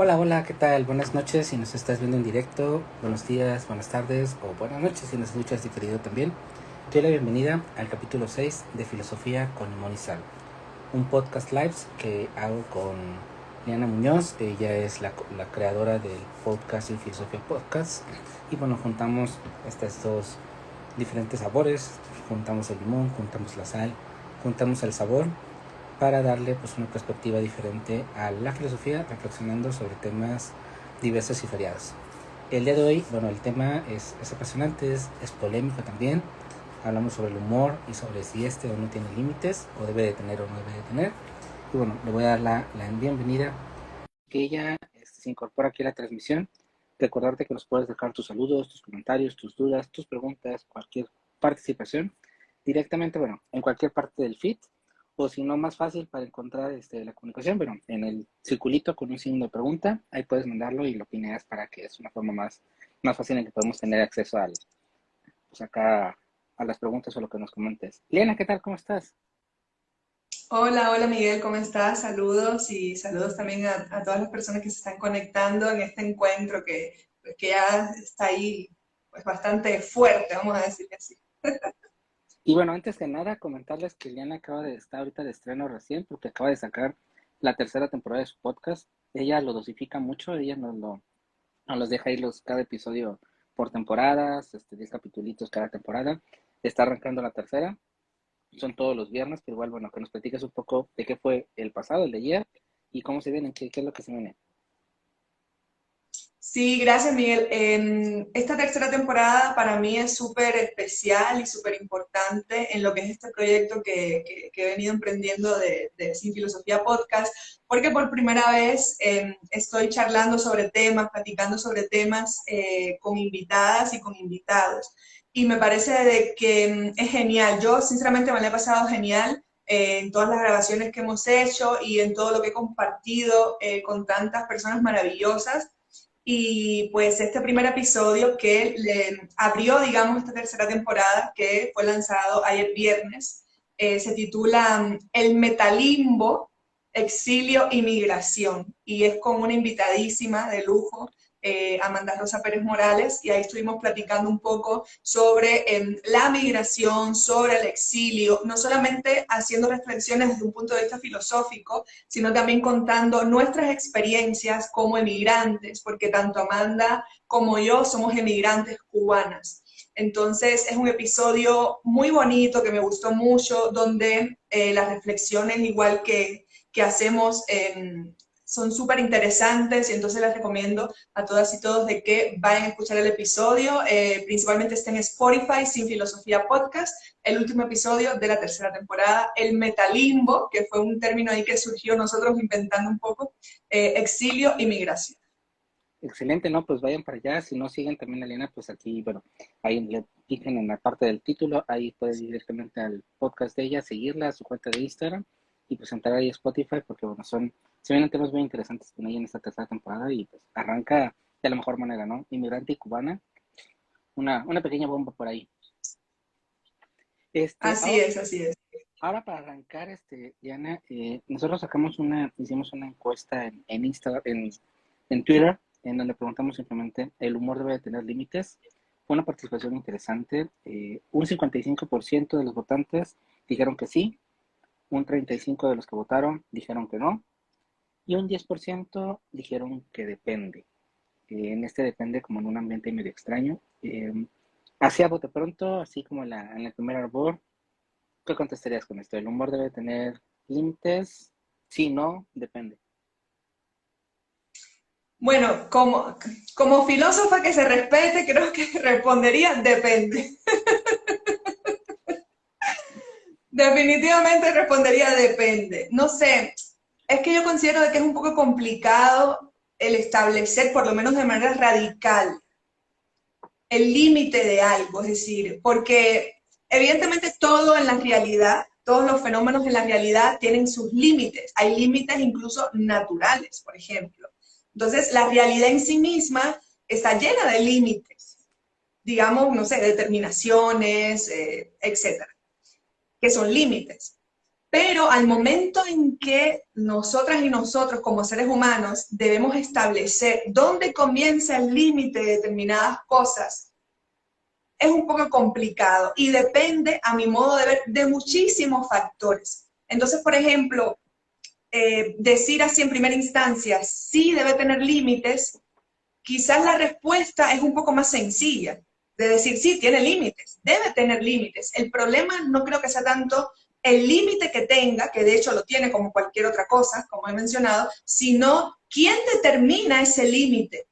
Hola, hola, ¿qué tal? Buenas noches si nos estás viendo en directo, buenos días, buenas tardes o buenas noches si nos escuchas diferido también. Te doy la bienvenida al capítulo 6 de Filosofía con Limón y Sal, un podcast lives que hago con Liana Muñoz. Ella es la creadora del podcast y Filosofía Podcast. Y bueno, juntamos estos dos diferentes sabores, juntamos el limón, juntamos la sal, juntamos el sabor para darle pues una perspectiva diferente a la filosofía, reflexionando sobre temas diversos y variados. El día de hoy, bueno, el tema es apasionante, es polémico también. Hablamos sobre el humor y sobre si este o no tiene límites, o debe de tener o no debe de tener. Y bueno, le voy a dar la bienvenida, que ella se incorpora aquí a la transmisión. Recordarte que nos puedes dejar tus saludos, tus comentarios, tus dudas, tus preguntas, cualquier participación directamente, bueno, en cualquier parte del feed, o si no, más fácil para encontrar la comunicación, pero en el circulito con un signo de pregunta, ahí puedes mandarlo y lo pineas para que es una forma más fácil en que podemos tener acceso pues acá a las preguntas o lo que nos comentes. Liana, ¿qué tal? ¿Cómo estás? Hola, hola Miguel, ¿cómo estás? Saludos y saludos también a todas las personas que se están conectando en este encuentro que ya está ahí pues bastante fuerte, vamos a decirle así. Y bueno, antes que nada, comentarles que Liana acaba de estar ahorita de estreno recién, porque acaba de sacar la tercera temporada de su podcast. Ella lo dosifica mucho, ella nos los deja ir cada episodio por temporadas, 10 capitulitos cada temporada. Está arrancando la tercera, son todos los viernes, pero igual, bueno, que nos platiques un poco de qué fue el pasado, el de ayer, y cómo se viene, qué es lo que se viene. Sí, gracias Miguel. Esta tercera temporada para mí es súper especial y súper importante en lo que es este proyecto que he venido emprendiendo de Sin Filosofía Podcast, porque por primera vez estoy charlando sobre temas, platicando sobre temas con invitadas y con invitados. Y me parece de que es genial. Yo sinceramente me la he pasado genial en todas las grabaciones que hemos hecho y en todo lo que he compartido con tantas personas maravillosas. Y pues este primer episodio que le abrió, digamos, esta tercera temporada, que fue lanzado ayer viernes, se titula El Metalimbo, Exilio y Migración. Y es con una invitadísima de lujo, Amanda Rosa Pérez Morales, y ahí estuvimos platicando un poco sobre la migración, sobre el exilio, no solamente haciendo reflexiones desde un punto de vista filosófico, sino también contando nuestras experiencias como emigrantes, porque tanto Amanda como yo somos emigrantes cubanas. Entonces es un episodio muy bonito que me gustó mucho, donde las reflexiones, igual que hacemos, son súper interesantes y entonces les recomiendo a todas y todos de que vayan a escuchar el episodio. Principalmente está en Spotify, Sin Filosofía Podcast, el último episodio de la tercera temporada, el metalimbo, que fue un término ahí que surgió nosotros inventando un poco, exilio y migración. Excelente, ¿no? Pues vayan para allá. Si no siguen también a Liana, pues aquí, bueno, ahí le piquen en la parte del título, ahí pueden ir directamente al podcast de ella, seguirla, a su cuenta de Instagram y pues entrar ahí a Spotify, porque bueno, se vienen temas muy interesantes con ella en esta tercera temporada y pues arranca de la mejor manera, ¿no? Inmigrante y cubana, una pequeña bomba por ahí. Este, Así ahora, es, así es. ahora para arrancar, Diana, nosotros hicimos una encuesta en Instagram, en Twitter, en donde preguntamos simplemente, ¿el humor debe de tener límites? Fue una participación interesante. Un 55% de los votantes dijeron que sí, un 35% de los que votaron dijeron que no, y un 10% dijeron que depende. En este depende como en un ambiente medio extraño. Así a bote pronto, así como en el primer arbor, ¿qué contestarías con esto? ¿El humor debe tener límites? Sí, no, depende. Bueno, como filósofa que se respete, creo que respondería depende. Definitivamente respondería depende. No sé, es que yo considero de que es un poco complicado el establecer, por lo menos de manera radical, el límite de algo, es decir, porque evidentemente todo en la realidad, todos los fenómenos en la realidad tienen sus límites. Hay límites incluso naturales, por ejemplo. Entonces, la realidad en sí misma está llena de límites, digamos, no sé, determinaciones, etcétera, que son límites. Pero al momento en que nosotras y nosotros como seres humanos debemos establecer dónde comienza el límite de determinadas cosas, es un poco complicado y depende, a mi modo de ver, de muchísimos factores. Entonces, por ejemplo, decir así en primera instancia, sí debe tener límites, quizás la respuesta es un poco más sencilla, de decir, sí, tiene límites, debe tener límites. El problema no creo que sea tanto el límite que tenga, que de hecho lo tiene como cualquier otra cosa, como he mencionado, sino quién determina ese límite,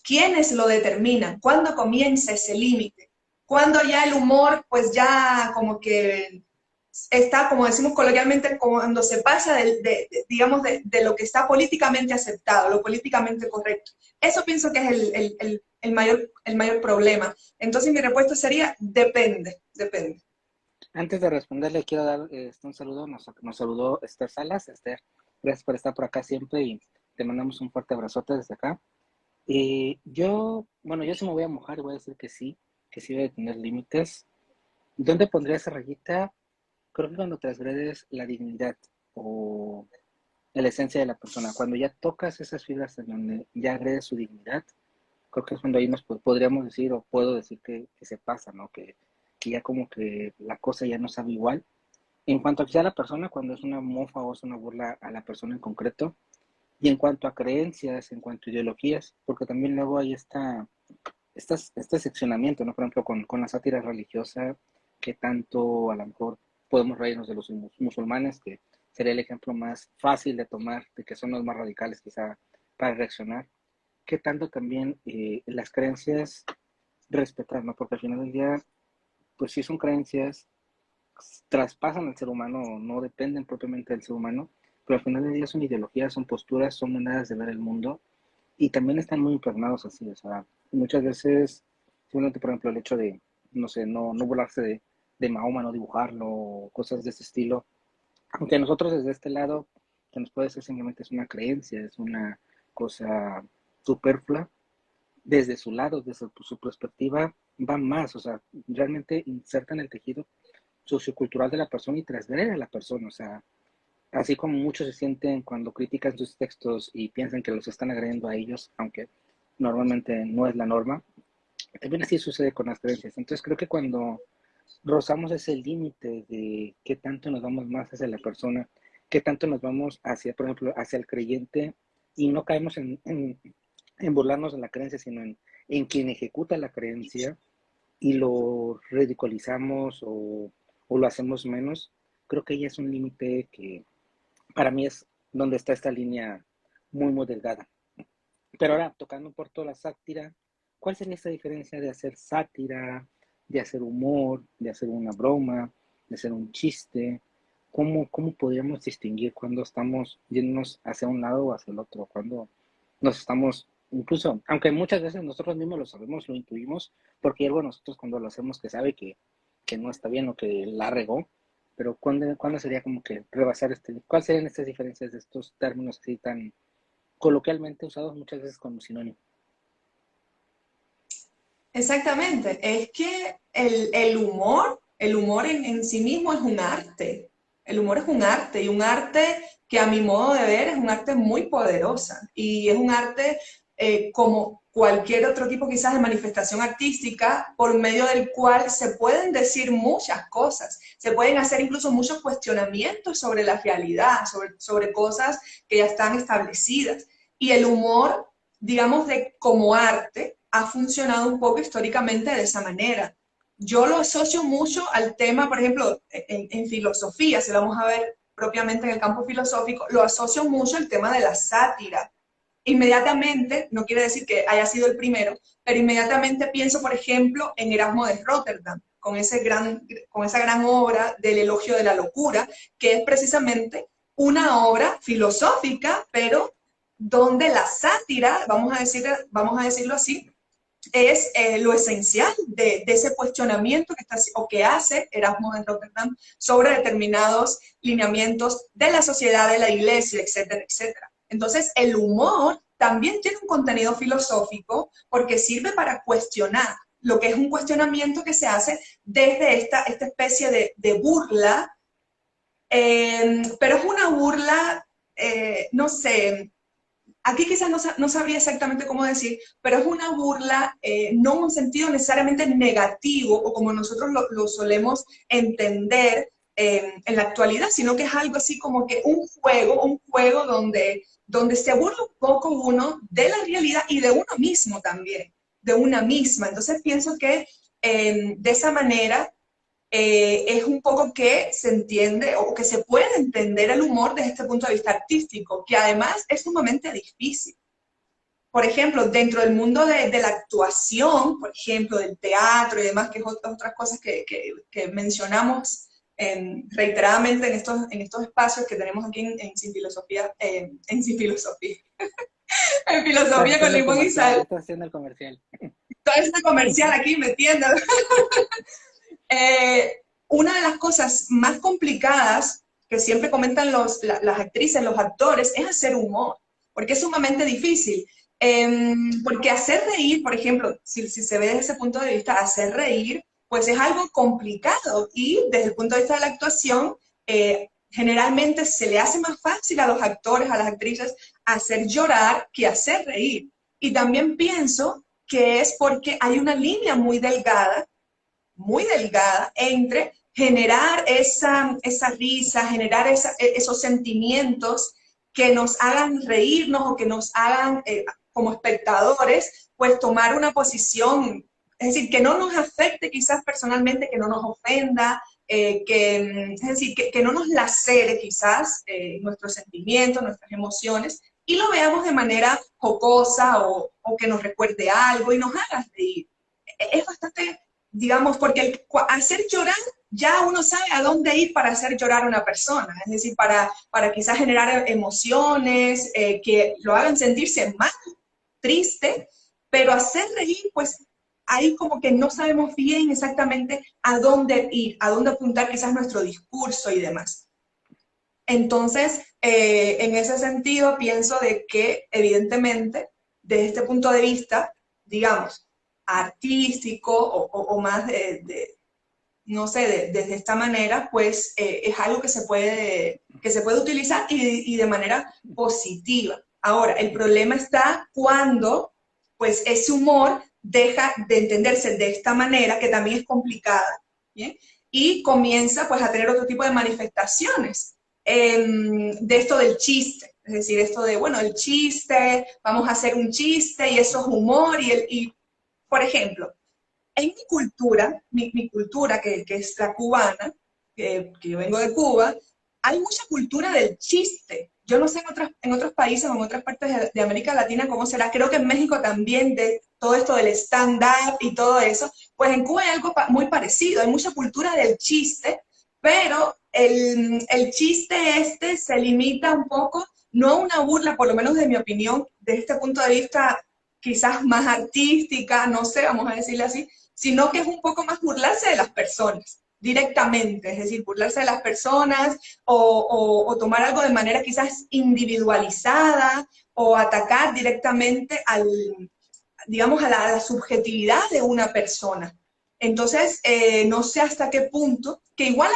quiénes lo determinan, cuándo comienza ese límite, cuándo ya el humor pues ya como que está, como decimos coloquialmente, cuando se pasa digamos, de lo que está políticamente aceptado, lo políticamente correcto. Eso pienso que es el mayor problema. Entonces mi respuesta sería, depende, depende. Antes de responderle, quiero dar un saludo. Nos saludó Esther Salas. Esther, gracias por estar por acá siempre y te mandamos un fuerte abrazote desde acá. Yo sí me voy a mojar y voy a decir que sí debe tener límites. ¿Dónde pondría esa rayita? Creo que cuando transgredes la dignidad o la esencia de la persona, cuando ya tocas esas fibras en donde ya agredes su dignidad, creo que es cuando ahí nos podríamos decir, o puedo decir que se pasa, ¿no? Que ya como que la cosa ya no sabe igual. En cuanto a que sea la persona, cuando es una mofa o es una burla a la persona en concreto, y en cuanto a creencias, en cuanto a ideologías, porque también luego hay este seccionamiento, ¿no? Por ejemplo, con la sátira religiosa, que tanto a lo mejor podemos reírnos de los musulmanes, que sería el ejemplo más fácil de tomar, de que son los más radicales quizá para reaccionar, que tanto también las creencias respetar, ¿no? Porque al final del día, pues sí son creencias, traspasan al ser humano, no dependen propiamente del ser humano, pero al final del día son ideologías, son posturas, son maneras de ver el mundo y también están muy impregnados así, o sea, muchas veces, simplemente por ejemplo el hecho de, no sé, no burlarse de Mahoma, no dibujarlo, cosas de ese estilo, aunque nosotros desde este lado, que nos puede ser simplemente es una creencia, es una cosa superflua, desde su lado, desde su perspectiva, va más, o sea, realmente insertan el tejido sociocultural de la persona y transgrede a la persona, o sea, así como muchos se sienten cuando critican sus textos y piensan que los están agrediendo a ellos, aunque normalmente no es la norma, también así sucede con las creencias. Entonces creo que cuando rozamos ese límite de qué tanto nos vamos más hacia la persona, qué tanto nos vamos hacia, por ejemplo, hacia el creyente y no caemos en burlarnos de la creencia, sino en quien ejecuta la creencia y lo ridiculizamos o lo hacemos menos, creo que ya es un límite que para mí es donde está esta línea muy, muy delgada. Pero ahora, tocando por toda la sátira, ¿cuál sería esta diferencia de hacer sátira, de hacer humor, de hacer una broma, de hacer un chiste? ¿Cómo podríamos distinguir cuando estamos yéndonos hacia un lado o hacia el otro? Cuando nos estamos, incluso, aunque muchas veces nosotros mismos lo sabemos, lo intuimos, porque hay algo nosotros cuando lo hacemos que sabe que no está bien o que la regó, pero ¿cuándo sería como que rebasar cuáles serían estas diferencias de estos términos así tan coloquialmente usados muchas veces como sinónimo? Exactamente, es que el humor en sí mismo es un arte. El humor es un arte y un arte que a mi modo de ver es un arte muy poderosa y es un arte como cualquier otro tipo quizás de manifestación artística por medio del cual se pueden decir muchas cosas, se pueden hacer incluso muchos cuestionamientos sobre la realidad, sobre cosas que ya están establecidas. Y el humor, digamos, como arte, ha funcionado un poco históricamente de esa manera. Yo lo asocio mucho al tema, por ejemplo, en filosofía, si vamos a ver propiamente en el campo filosófico, lo asocio mucho al tema de la sátira. Inmediatamente, no quiere decir que haya sido el primero, pero inmediatamente pienso, por ejemplo, en Erasmo de Rotterdam, con esa gran obra del elogio de la locura, que es precisamente una obra filosófica, pero donde la sátira, vamos a decirlo así, es lo esencial de ese cuestionamiento que, está, o que hace Erasmo de Rotterdam sobre determinados lineamientos de la sociedad, de la iglesia, etcétera, etcétera. Entonces, el humor también tiene un contenido filosófico porque sirve para cuestionar lo que es un cuestionamiento que se hace desde esta especie de burla Pero es una burla, no sé, aquí quizás no sabría exactamente cómo decir, pero es una burla, no en un sentido necesariamente negativo o como nosotros lo solemos entender en la actualidad, sino que es algo así como que un juego donde se burla un poco uno de la realidad y de uno mismo también, de una misma. Entonces pienso que de esa manera es un poco que se entiende o que se puede entender el humor desde este punto de vista artístico, que además es sumamente difícil. Por ejemplo, dentro del mundo de la actuación, por ejemplo, del teatro y demás, que es otras cosas que mencionamos reiteradamente en estos espacios que tenemos aquí en Sin Filosofía, en Estás Filosofía con haciendo el Limón y comercial, ya Sal, estás haciendo el comercial. todo este comercial aquí metiendo. Eh, una de las cosas más complicadas que siempre comentan las actrices, los actores, es hacer humor, porque es sumamente difícil. Porque hacer reír, por ejemplo, si se ve desde ese punto de vista, hacer reír, pues es algo complicado y desde el punto de vista de la actuación, generalmente se le hace más fácil a los actores, a las actrices, hacer llorar que hacer reír. Y también pienso que es porque hay una línea muy delgada entre generar esa risa, generar esos sentimientos que nos hagan reírnos o que nos hagan, como espectadores, pues tomar una posición, es decir, que no nos afecte quizás personalmente, que no nos ofenda, es decir, que no nos lacere quizás nuestros sentimientos, nuestras emociones, y lo veamos de manera jocosa o que nos recuerde algo y nos haga reír. Es bastante, digamos, porque hacer llorar, ya uno sabe a dónde ir para hacer llorar a una persona, es decir, para quizás generar emociones que lo hagan sentirse mal, triste, pero hacer reír, pues ahí como que no sabemos bien exactamente a dónde ir, a dónde apuntar quizás nuestro discurso y demás. Entonces, en ese sentido, pienso de que evidentemente, desde este punto de vista, digamos, artístico o más no sé, desde esta manera, pues es algo que se puede utilizar y de manera positiva. Ahora, el problema está cuando, pues, ese humor deja de entenderse de esta manera, que también es complicada, ¿bien? Y comienza, pues, a tener otro tipo de manifestaciones de esto del chiste. Es decir, esto de, bueno, el chiste, vamos a hacer un chiste y eso es humor y por ejemplo, en mi cultura, mi cultura que es la cubana, que yo vengo de Cuba, hay mucha cultura del chiste. Yo no sé en otros países o en otras partes de América Latina cómo será. Creo que en México también de todo esto del stand-up y todo eso. Pues en Cuba hay algo muy parecido. Hay mucha cultura del chiste, pero el chiste este se limita un poco, no a una burla, por lo menos de mi opinión, desde este punto de vista quizás más artística, no sé, vamos a decirle así, sino que es un poco más burlarse de las personas directamente, es decir, burlarse de las personas o tomar algo de manera quizás individualizada o atacar directamente digamos, a la subjetividad de una persona. Entonces, no sé hasta qué punto, que igual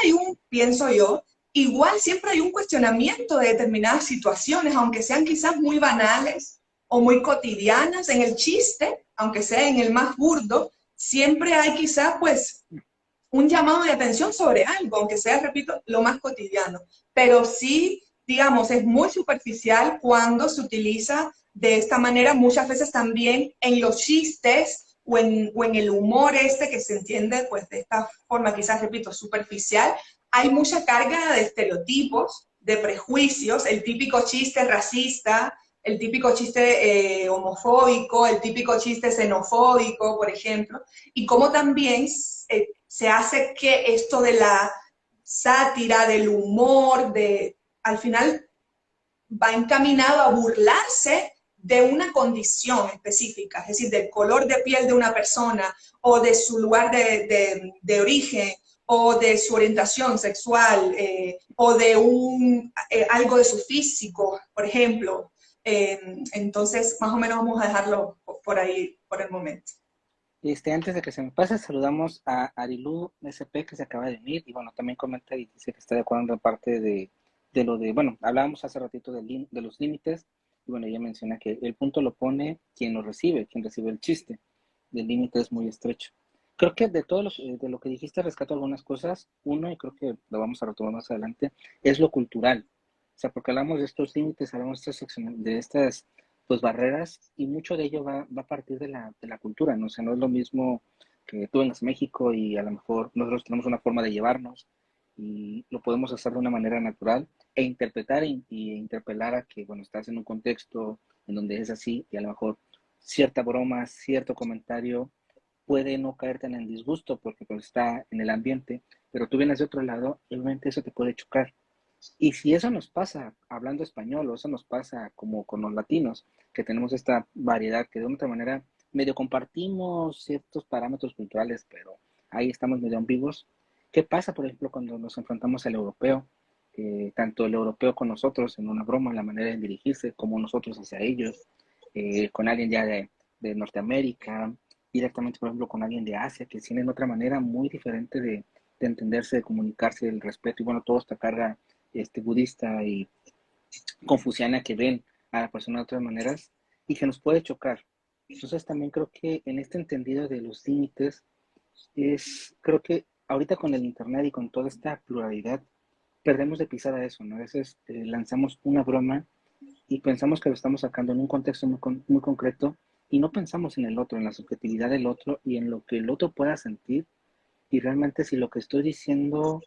pienso yo, igual siempre hay un cuestionamiento de determinadas situaciones, aunque sean quizás muy banales o muy cotidianas en el chiste, aunque sea en el más burdo, siempre hay quizás pues un llamado de atención sobre algo, aunque sea, repito, lo más cotidiano. Pero sí, digamos, es muy superficial cuando se utiliza de esta manera, muchas veces también en los chistes o en el humor este que se entiende pues de esta forma, quizás, repito, superficial, hay mucha carga de estereotipos, de prejuicios, el típico chiste racista, el típico chiste homofóbico, el típico chiste xenofóbico, por ejemplo, y cómo también se hace que esto de la sátira, del humor, al final va encaminado a burlarse de una condición específica, es decir, del color de piel de una persona o de su lugar de origen o de su orientación sexual o de algo de su físico, por ejemplo. Entonces, más o menos vamos a dejarlo por ahí por el momento. Antes de que se me pase, saludamos a Arilú SP que se acaba de unir y bueno, también comenta y dice que está de acuerdo en parte de lo de, bueno, hablábamos hace ratito de los límites y bueno, ella menciona que el punto lo pone quien recibe el chiste, el límite es muy estrecho. Creo que de lo que dijiste rescato algunas cosas, uno, y creo que lo vamos a retomar más adelante, es lo cultural. O sea, porque hablamos de estos límites, hablamos de estas pues barreras y mucho de ello va a partir de la cultura, ¿no? O sea, no es lo mismo que tú vengas a México y a lo mejor nosotros tenemos una forma de llevarnos y lo podemos hacer de una manera natural e interpretar interpelar a que, bueno, estás en un contexto en donde es así y a lo mejor cierta broma, cierto comentario puede no caerte en el disgusto porque pues, está en el ambiente, pero tú vienes de otro lado y obviamente eso te puede chocar. Y si eso nos pasa hablando español o eso nos pasa como con los latinos, que tenemos esta variedad que de una otra manera medio compartimos ciertos parámetros culturales, pero ahí estamos medio ambiguos. ¿Qué pasa, por ejemplo, cuando nos enfrentamos al europeo? Tanto el europeo con nosotros en una broma, la manera de dirigirse, como nosotros hacia ellos, con alguien ya de Norteamérica, directamente, por ejemplo, con alguien de Asia, que tienen otra manera muy diferente de entenderse, de comunicarse, el respeto, y bueno, toda esta carga budista y confuciana que ven a la persona de otras maneras y que nos puede chocar. Entonces también creo que en este entendido de los límites creo que ahorita con el internet y con toda esta pluralidad perdemos de pisada eso, ¿no? A veces lanzamos una broma y pensamos que lo estamos sacando en un contexto muy concreto y no pensamos en el otro, en la subjetividad del otro y en lo que el otro pueda sentir y realmente si lo que estoy diciendo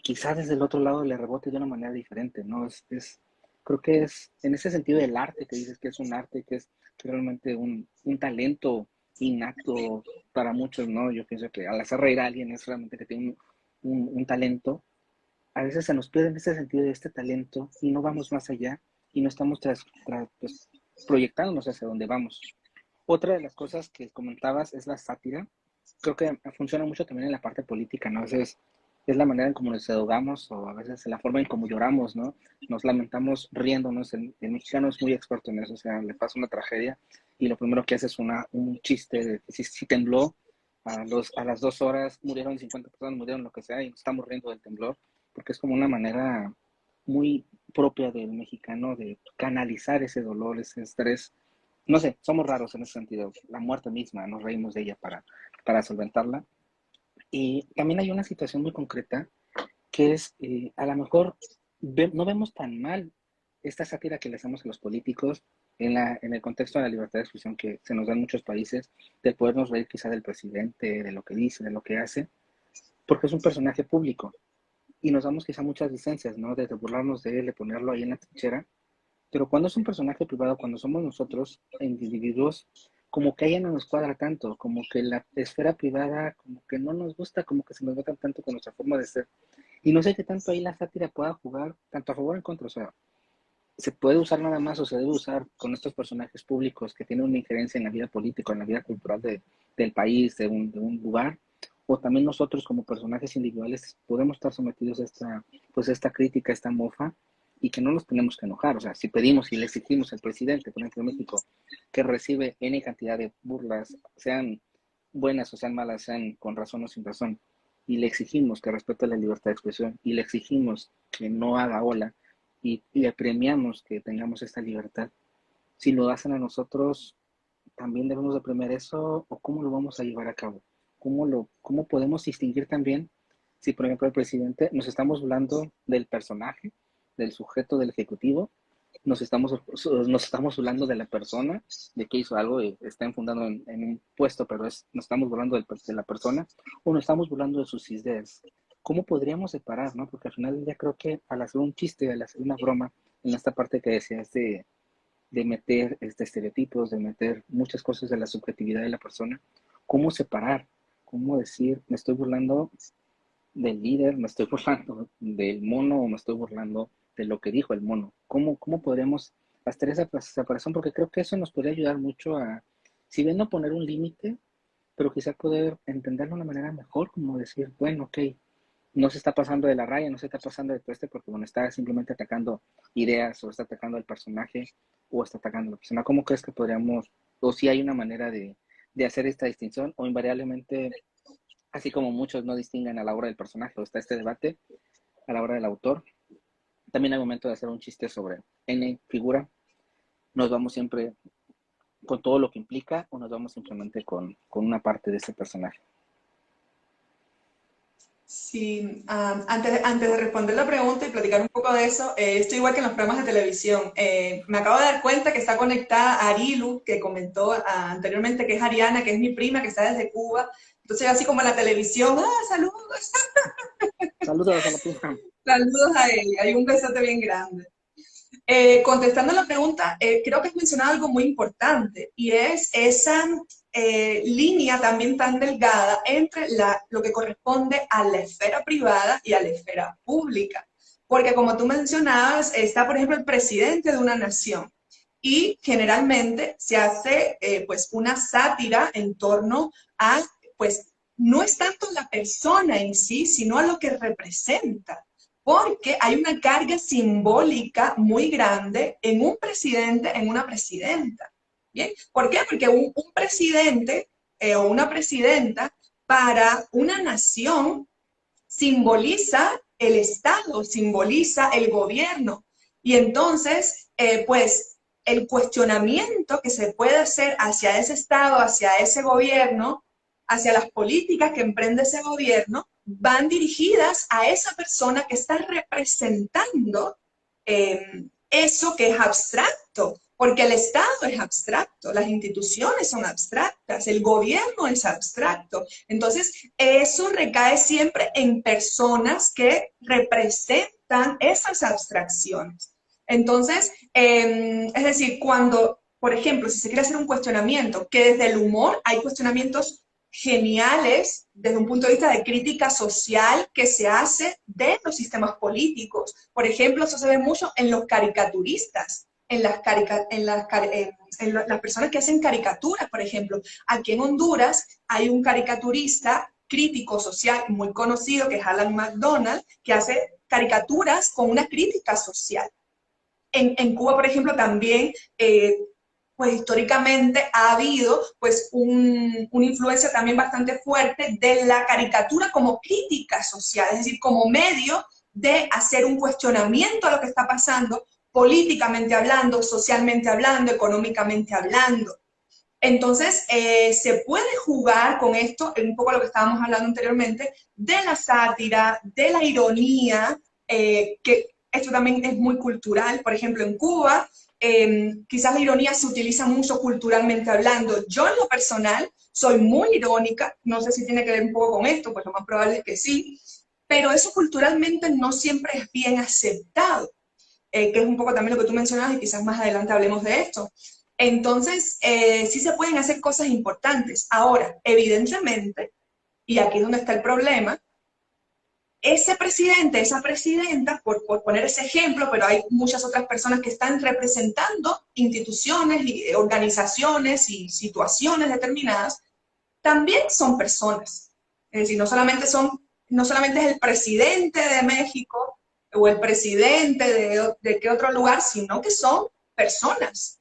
quizás desde el otro lado le rebote de una manera diferente, ¿no? Creo que es en ese sentido del arte que dices que es un arte, que es realmente un talento innato para muchos, ¿no? Yo pienso que al hacer reír a alguien es realmente que tiene un talento. A veces se nos pierde en ese sentido de este talento y no vamos más allá y no estamos pues, proyectándonos hacia donde vamos. Otra de las cosas que comentabas es la sátira. Creo que funciona mucho también en la parte política, ¿no? A veces es la manera en cómo nos ahogamos o a veces la forma en cómo lloramos, ¿no? Nos lamentamos riéndonos. El mexicano es muy experto en eso, o sea, le pasa una tragedia y lo primero que hace es un chiste de que si tembló, a las 2 horas murieron 50 personas, murieron lo que sea y nos estamos riendo del temblor, porque es como una manera muy propia del mexicano de canalizar ese dolor, ese estrés. No sé, somos raros en ese sentido. La muerte misma, nos reímos de ella para solventarla. Y también hay una situación muy concreta que es, a lo mejor no vemos tan mal esta sátira que le hacemos a los políticos en el contexto de la libertad de expresión que se nos da en muchos países, de podernos reír quizá del presidente, de lo que dice, de lo que hace, porque es un personaje público y nos damos quizá muchas licencias, ¿no? De burlarnos de él, de ponerlo ahí en la trinchera, pero cuando es un personaje privado, cuando somos nosotros individuos, como que a ella no nos cuadra tanto, como que la esfera privada, como que no nos gusta, como que se nos nota tanto con nuestra forma de ser. Y no sé qué tanto ahí la sátira pueda jugar, tanto a favor o en contra. O sea, se puede usar nada más o se debe usar con estos personajes públicos que tienen una injerencia en la vida política, en la vida cultural del país, de un lugar, o también nosotros como personajes individuales podemos estar sometidos a pues esta crítica, a esta mofa, y que no nos tenemos que enojar. O sea, si pedimos y le exigimos al presidente, por ejemplo, de México, que recibe N cantidad de burlas, sean buenas o sean malas, sean con razón o sin razón, y le exigimos que respete la libertad de expresión, y le exigimos que no haga ola, y le premiamos que tengamos esta libertad. Si lo hacen a nosotros, también debemos de premiar eso, o cómo lo vamos a llevar a cabo. Cómo podemos distinguir también si, por ejemplo, el presidente nos estamos hablando del personaje, del sujeto del ejecutivo, nos estamos hablando de la persona, de que hizo algo y está enfundando en un puesto, pero nos estamos burlando de la persona, o nos estamos burlando de sus ideas. ¿Cómo podríamos separar, no? Porque al final ya creo que al hacer un chiste, al hacer una broma, en esta parte que decías de meter estereotipos, de meter muchas cosas de la subjetividad de la persona, ¿cómo separar? ¿Cómo decir, me estoy burlando del líder, me estoy burlando del mono o me estoy burlando de lo que dijo el mono? ¿Cómo podremos hacer esa separación? Porque creo que eso nos podría ayudar mucho a, si bien no poner un límite, pero quizá poder entenderlo de una manera mejor, como decir, bueno, ok, no se está pasando de la raya, no se está pasando de tueste porque bueno, está simplemente atacando ideas o está atacando al personaje o está atacando a la persona. ¿Cómo crees que podríamos, o si hay una manera de hacer esta distinción o invariablemente, así como muchos no distinguen a la obra del personaje o está este debate a la obra del autor, también al momento de hacer un chiste sobre N figura, nos vamos siempre con todo lo que implica o nos vamos simplemente con una parte de ese personaje. Sí, antes de responder la pregunta y platicar un poco de eso, estoy igual que en los programas de televisión. Me acabo de dar cuenta que está conectada a Arilu, que comentó anteriormente que es Ariana, que es mi prima, que está desde Cuba. Entonces, así como en la televisión, saludos, Saludos a la prima. saludos a ella, hay un besote bien grande. Contestando la pregunta, creo que has mencionado algo muy importante y es esa línea también tan delgada entre lo que corresponde a la esfera privada y a la esfera pública. Porque como tú mencionabas, está por ejemplo el presidente de una nación y generalmente se hace pues una sátira en torno a, pues no es tanto la persona en sí, sino a lo que representa porque hay una carga simbólica muy grande en un presidente, en una presidenta. ¿Bien? ¿Por qué? Porque un presidente o una presidenta para una nación simboliza el Estado, simboliza el gobierno. Y entonces, pues, el cuestionamiento que se puede hacer hacia ese Estado, hacia ese gobierno, hacia las políticas que emprende ese gobierno, van dirigidas a esa persona que está representando eso que es abstracto, porque el Estado es abstracto, las instituciones son abstractas, el gobierno es abstracto. Entonces, eso recae siempre en personas que representan esas abstracciones. Entonces, es decir, cuando, por ejemplo, si se quiere hacer un cuestionamiento, que desde el humor hay cuestionamientos geniales desde un punto de vista de crítica social que se hace de los sistemas políticos. Por ejemplo, eso se ve mucho en los caricaturistas, en las personas que hacen caricaturas, por ejemplo. Aquí en Honduras hay un caricaturista crítico social muy conocido, que es Alan McDonald, que hace caricaturas con una crítica social. En Cuba, por ejemplo, también pues históricamente ha habido pues una influencia también bastante fuerte de la caricatura como crítica social, es decir, como medio de hacer un cuestionamiento a lo que está pasando, políticamente hablando, socialmente hablando, económicamente hablando. Entonces, se puede jugar con esto, un poco lo que estábamos hablando anteriormente, de la sátira, de la ironía, que esto también es muy cultural. Por ejemplo, en Cuba, quizás la ironía se utiliza mucho culturalmente hablando. Yo en lo personal soy muy irónica, no sé si tiene que ver un poco con esto, pues lo más probable es que sí, pero eso culturalmente no siempre es bien aceptado, que es un poco también lo que tú mencionabas y quizás más adelante hablemos de esto. Entonces, sí se pueden hacer cosas importantes. Ahora, evidentemente, y aquí es donde está el problema, ese presidente, esa presidenta, por poner ese ejemplo, pero hay muchas otras personas que están representando instituciones, y organizaciones y situaciones determinadas, también son personas. Es decir, no solamente es el presidente de México o el presidente de qué otro lugar, sino que son personas,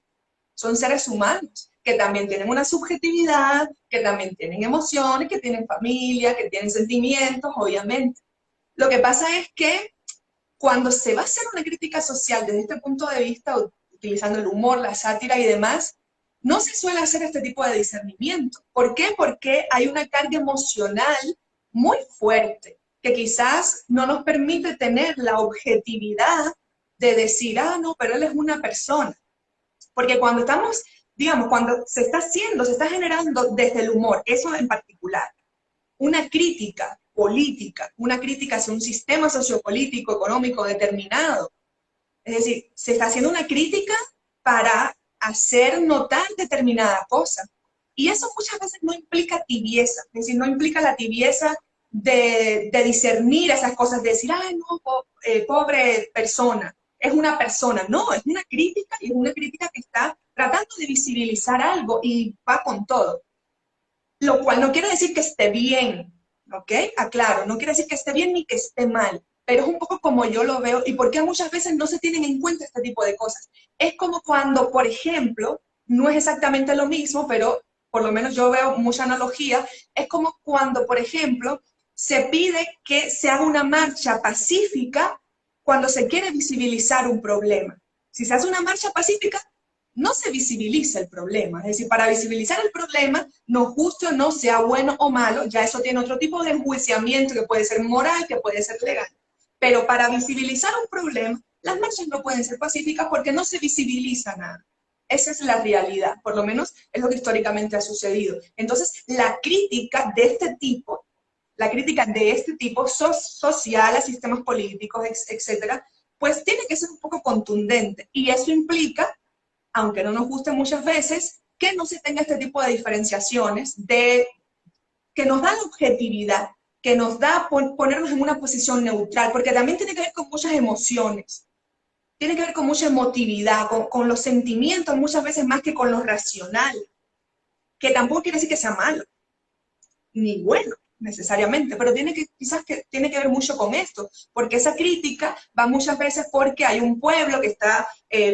son seres humanos que también tienen una subjetividad, que también tienen emociones, que tienen familia, que tienen sentimientos, obviamente. Lo que pasa es que cuando se va a hacer una crítica social desde este punto de vista, utilizando el humor, la sátira y demás, no se suele hacer este tipo de discernimiento. ¿Por qué? Porque hay una carga emocional muy fuerte que quizás no nos permite tener la objetividad de decir, no, pero él es una persona. Porque cuando estamos, digamos, cuando se está haciendo, se está generando desde el humor, eso en particular, una crítica política, una crítica hacia un sistema sociopolítico, económico determinado. Es decir, se está haciendo una crítica para hacer notar determinada cosa. Y eso muchas veces no implica tibieza, es decir, no implica la tibieza de discernir esas cosas, de decir, ay, no, pobre persona, es una persona. No, es una crítica y es una crítica que está tratando de visibilizar algo y va con todo. Lo cual no quiere decir que esté bien, ¿ok? Aclaro, no quiere decir que esté bien ni que esté mal, pero es un poco como yo lo veo y por qué muchas veces no se tienen en cuenta este tipo de cosas. Es como cuando, por ejemplo, no es exactamente lo mismo, pero por lo menos yo veo mucha analogía, es como cuando, por ejemplo, se pide que se haga una marcha pacífica cuando se quiere visibilizar un problema. Si se hace una marcha pacífica, no se visibiliza el problema. Es decir, para visibilizar el problema, no guste o no, sea bueno o malo, ya eso tiene otro tipo de enjuiciamiento que puede ser moral, que puede ser legal. Pero para visibilizar un problema, las marchas no pueden ser pacíficas porque no se visibiliza nada. Esa es la realidad, por lo menos es lo que históricamente ha sucedido. Entonces, la crítica de este tipo, social a sistemas políticos, etcétera, pues tiene que ser un poco contundente. Y eso implica, aunque no nos guste muchas veces, que no se tenga este tipo de diferenciaciones, que nos da la objetividad, que nos da ponernos en una posición neutral, porque también tiene que ver con muchas emociones, tiene que ver con mucha emotividad, con los sentimientos muchas veces más que con lo racional, que tampoco quiere decir que sea malo, ni bueno necesariamente, pero quizás que tiene que ver mucho con esto, porque esa crítica va muchas veces porque hay un pueblo que está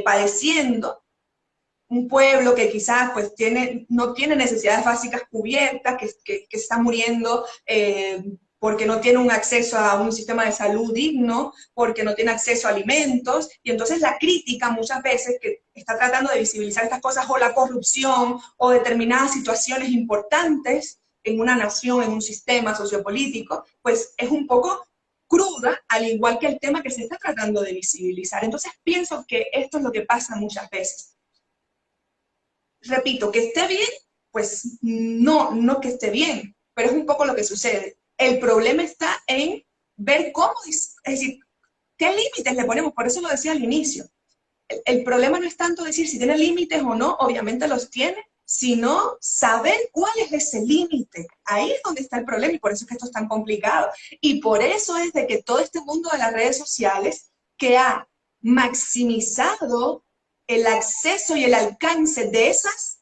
padeciendo, un pueblo que quizás pues no tiene necesidades básicas cubiertas, que está muriendo porque no tiene un acceso a un sistema de salud digno, porque no tiene acceso a alimentos, y entonces la crítica muchas veces que está tratando de visibilizar estas cosas, o la corrupción, o determinadas situaciones importantes en una nación, en un sistema sociopolítico, pues es un poco cruda, al igual que el tema que se está tratando de visibilizar. Entonces pienso que esto es lo que pasa muchas veces. Repito, que esté bien, pues no que esté bien, pero es un poco lo que sucede. El problema está en ver cómo, es decir, qué límites le ponemos, por eso lo decía al inicio. El problema no es tanto decir si tiene límites o no, obviamente los tiene, sino saber cuál es ese límite. Ahí es donde está el problema y por eso es que esto es tan complicado. Y por eso es de que todo este mundo de las redes sociales que ha maximizado el acceso y el alcance de esas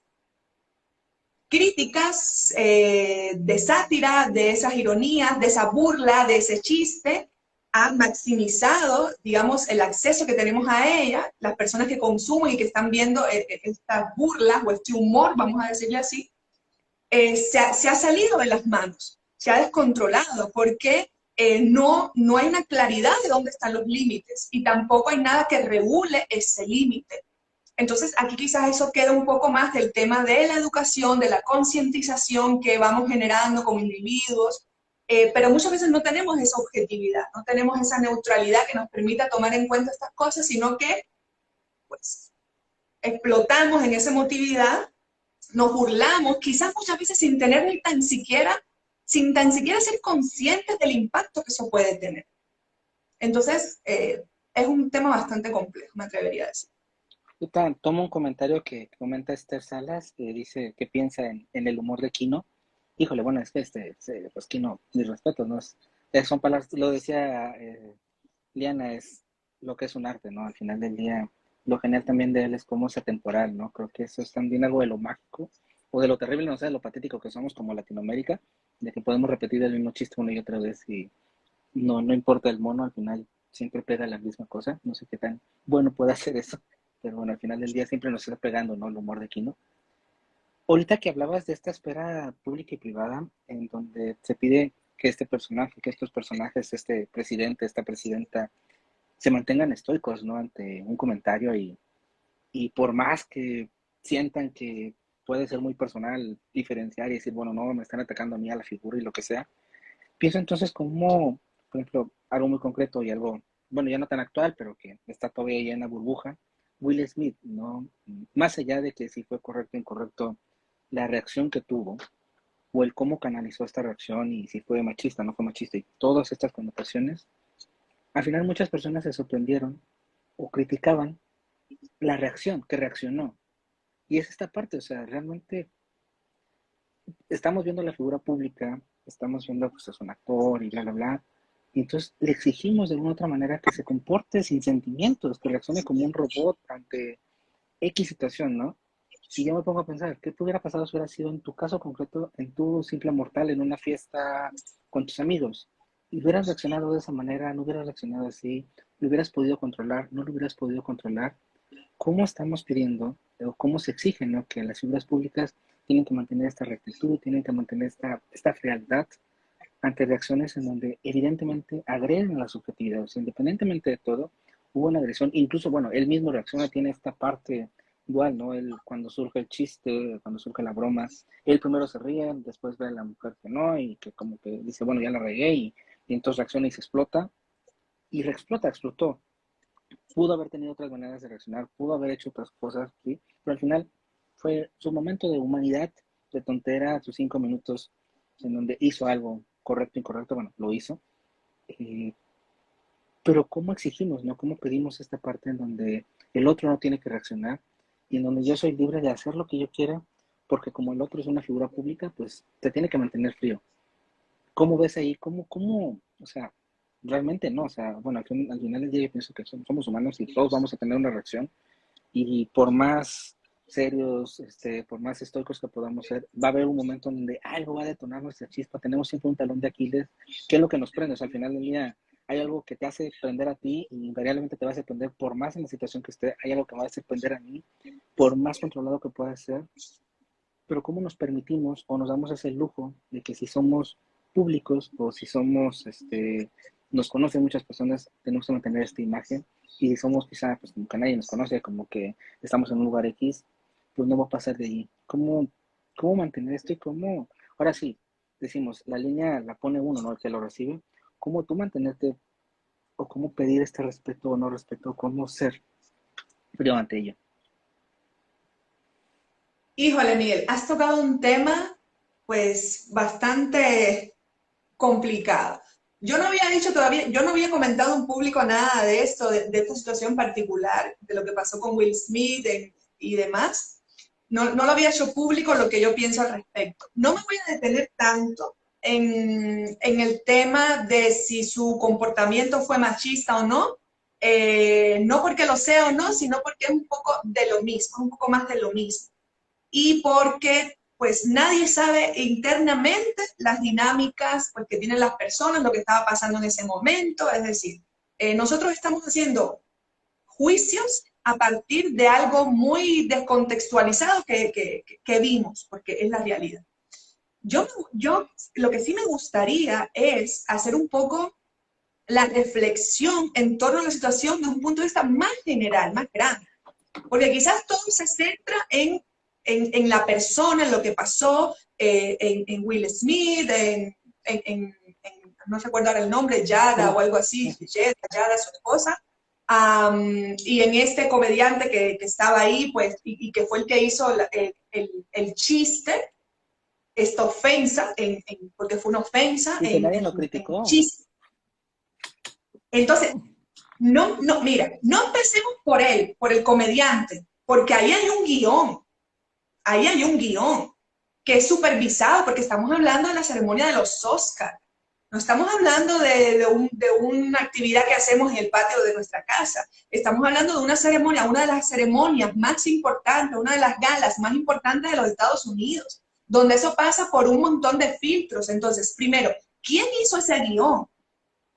críticas, de sátira, de esas ironías, de esa burla, de ese chiste, ha maximizado, digamos, el acceso que tenemos a ella, las personas que consumen y que están viendo estas burlas o este humor, vamos a decirle así, se ha salido de las manos, se ha descontrolado, porque no hay una claridad de dónde están los límites y tampoco hay nada que regule ese límite. Entonces, aquí quizás eso queda un poco más del tema de la educación, de la concientización que vamos generando como individuos, pero muchas veces no tenemos esa objetividad, no tenemos esa neutralidad que nos permita tomar en cuenta estas cosas, sino que, pues, explotamos en esa emotividad, nos burlamos, quizás muchas veces sin tan siquiera ser conscientes del impacto que eso puede tener. Entonces, es un tema bastante complejo, me atrevería a decir. Tomo un comentario que comenta Esther Salas, que dice que piensa en el humor de Kino. Híjole, bueno, es que pues Kino, mis respetos, ¿no? Son palabras, lo decía Liana, es lo que es un arte, ¿no? Al final del día, lo genial también de él es cómo es atemporal, ¿no? Creo que eso es también algo de lo mágico, o de lo terrible, no sé, de lo patético que somos como Latinoamérica, de que podemos repetir el mismo chiste una y otra vez y no importa el mono, al final siempre pega la misma cosa, no sé qué tan bueno puede hacer eso, pero bueno, al final del día siempre nos está pegando, ¿no? El humor de Kino. Ahorita que hablabas de esta esfera pública y privada, en donde se pide que este personaje, que estos personajes, este presidente, esta presidenta, se mantengan estoicos, ¿no? Ante un comentario y por más que sientan que puede ser muy personal diferenciar y decir, bueno, no, me están atacando a mí, a la figura y lo que sea, pienso entonces como, por ejemplo, algo muy concreto y algo, bueno, ya no tan actual, pero que está todavía ya en la burbuja, Will Smith, ¿no? Más allá de que si fue correcto o incorrecto la reacción que tuvo, o el cómo canalizó esta reacción y si fue machista, no fue machista, y todas estas connotaciones, al final muchas personas se sorprendieron o criticaban la reacción, que reaccionó. Y es esta parte, o sea, realmente estamos viendo la figura pública, estamos viendo pues es un actor y bla, bla, bla, y entonces le exigimos de una u otra manera que se comporte sin sentimientos, que reaccione como un robot ante X situación, ¿no? Y yo me pongo a pensar, ¿qué te hubiera pasado si hubiera sido en tu caso concreto, en tu simple mortal, en una fiesta con tus amigos? Y hubieras reaccionado de esa manera, no hubieras reaccionado así, lo hubieras podido controlar, no lo hubieras podido controlar. ¿Cómo estamos pidiendo o cómo se exige, ¿no? Que las figuras públicas tienen que mantener esta rectitud, tienen que mantener esta frialdad ante reacciones en donde evidentemente agreden a la subjetividad. O sea, independientemente de todo, hubo una agresión. Incluso, bueno, él mismo reacciona, tiene esta parte dual, ¿no? Él, cuando surge el chiste, cuando surge la broma, él primero se ríe, después ve a la mujer que no, y que como que dice, bueno, ya la regué, y entonces reacciona y se explota, y explotó. Pudo haber tenido otras maneras de reaccionar, pudo haber hecho otras cosas, ¿sí? Pero al final fue su momento de humanidad, de tontera, sus 5 minutos en donde hizo algo correcto, incorrecto, bueno, lo hizo. Eh, pero ¿cómo exigimos, no? ¿Cómo pedimos esta parte en donde el otro no tiene que reaccionar y en donde yo soy libre de hacer lo que yo quiera? Porque como el otro es una figura pública, pues te tiene que mantener frío. ¿Cómo ves ahí? O sea, realmente no, o sea, bueno, al final del día yo pienso que somos humanos y todos vamos a tener una reacción, y por más serios, por más estoicos que podamos ser, va a haber un momento en donde algo va a detonar nuestra chispa, tenemos siempre un talón de Aquiles, que es lo que nos prende. O sea, al final del día hay algo que te hace prender a ti y invariablemente te va a hacer prender por más en la situación que esté, hay algo que me va a hacer prender a mí, por más controlado que pueda ser. Pero ¿cómo nos permitimos o nos damos ese lujo de que si somos públicos o si somos, nos conocen muchas personas, tenemos que mantener esta imagen, y si somos quizá, pues como que nadie nos conoce, como que estamos en un lugar X, pues no va a pasar de ahí? ¿Cómo mantener esto y cómo, ahora sí, decimos, la línea la pone uno, ¿no? El que lo recibe, ¿cómo tú mantenerte o cómo pedir este respeto o no respeto, cómo ser frío ante ello? Híjole, Miguel, has tocado un tema pues bastante complicado. Yo no había dicho todavía, yo no había comentado en público nada de esto, de esta situación particular, de lo que pasó con Will Smith y demás. No, no lo había hecho público lo que yo pienso al respecto. No me voy a detener tanto en el tema de si su comportamiento fue machista o no, no porque lo sea o no, sino porque es un poco de lo mismo, un poco más de lo mismo. Y porque pues nadie sabe internamente las dinámicas pues, que tienen las personas, lo que estaba pasando en ese momento. Es decir, nosotros estamos haciendo juicios a partir de algo muy descontextualizado que vimos, porque es la realidad. Yo lo que sí me gustaría es hacer un poco la reflexión en torno a la situación de un punto de vista más general, más grande. Porque quizás todo se centra en la persona, en lo que pasó, en Will Smith, no recuerdo ahora el nombre, Yada o algo así, Yada, su esposa, y en este comediante que estaba ahí, pues, y que fue el que hizo el chiste, esta ofensa, porque fue una ofensa Y que nadie lo en criticó. chiste. Entonces, no, mira, no empecemos por él, por el comediante, porque ahí hay un guión que es supervisado, porque estamos hablando de la ceremonia de los Oscars. No estamos hablando de una actividad que hacemos en el patio de nuestra casa. Estamos hablando de una ceremonia, una de las ceremonias más importantes, una de las galas más importantes de los Estados Unidos, donde eso pasa por un montón de filtros. Entonces, primero, ¿quién hizo ese guión?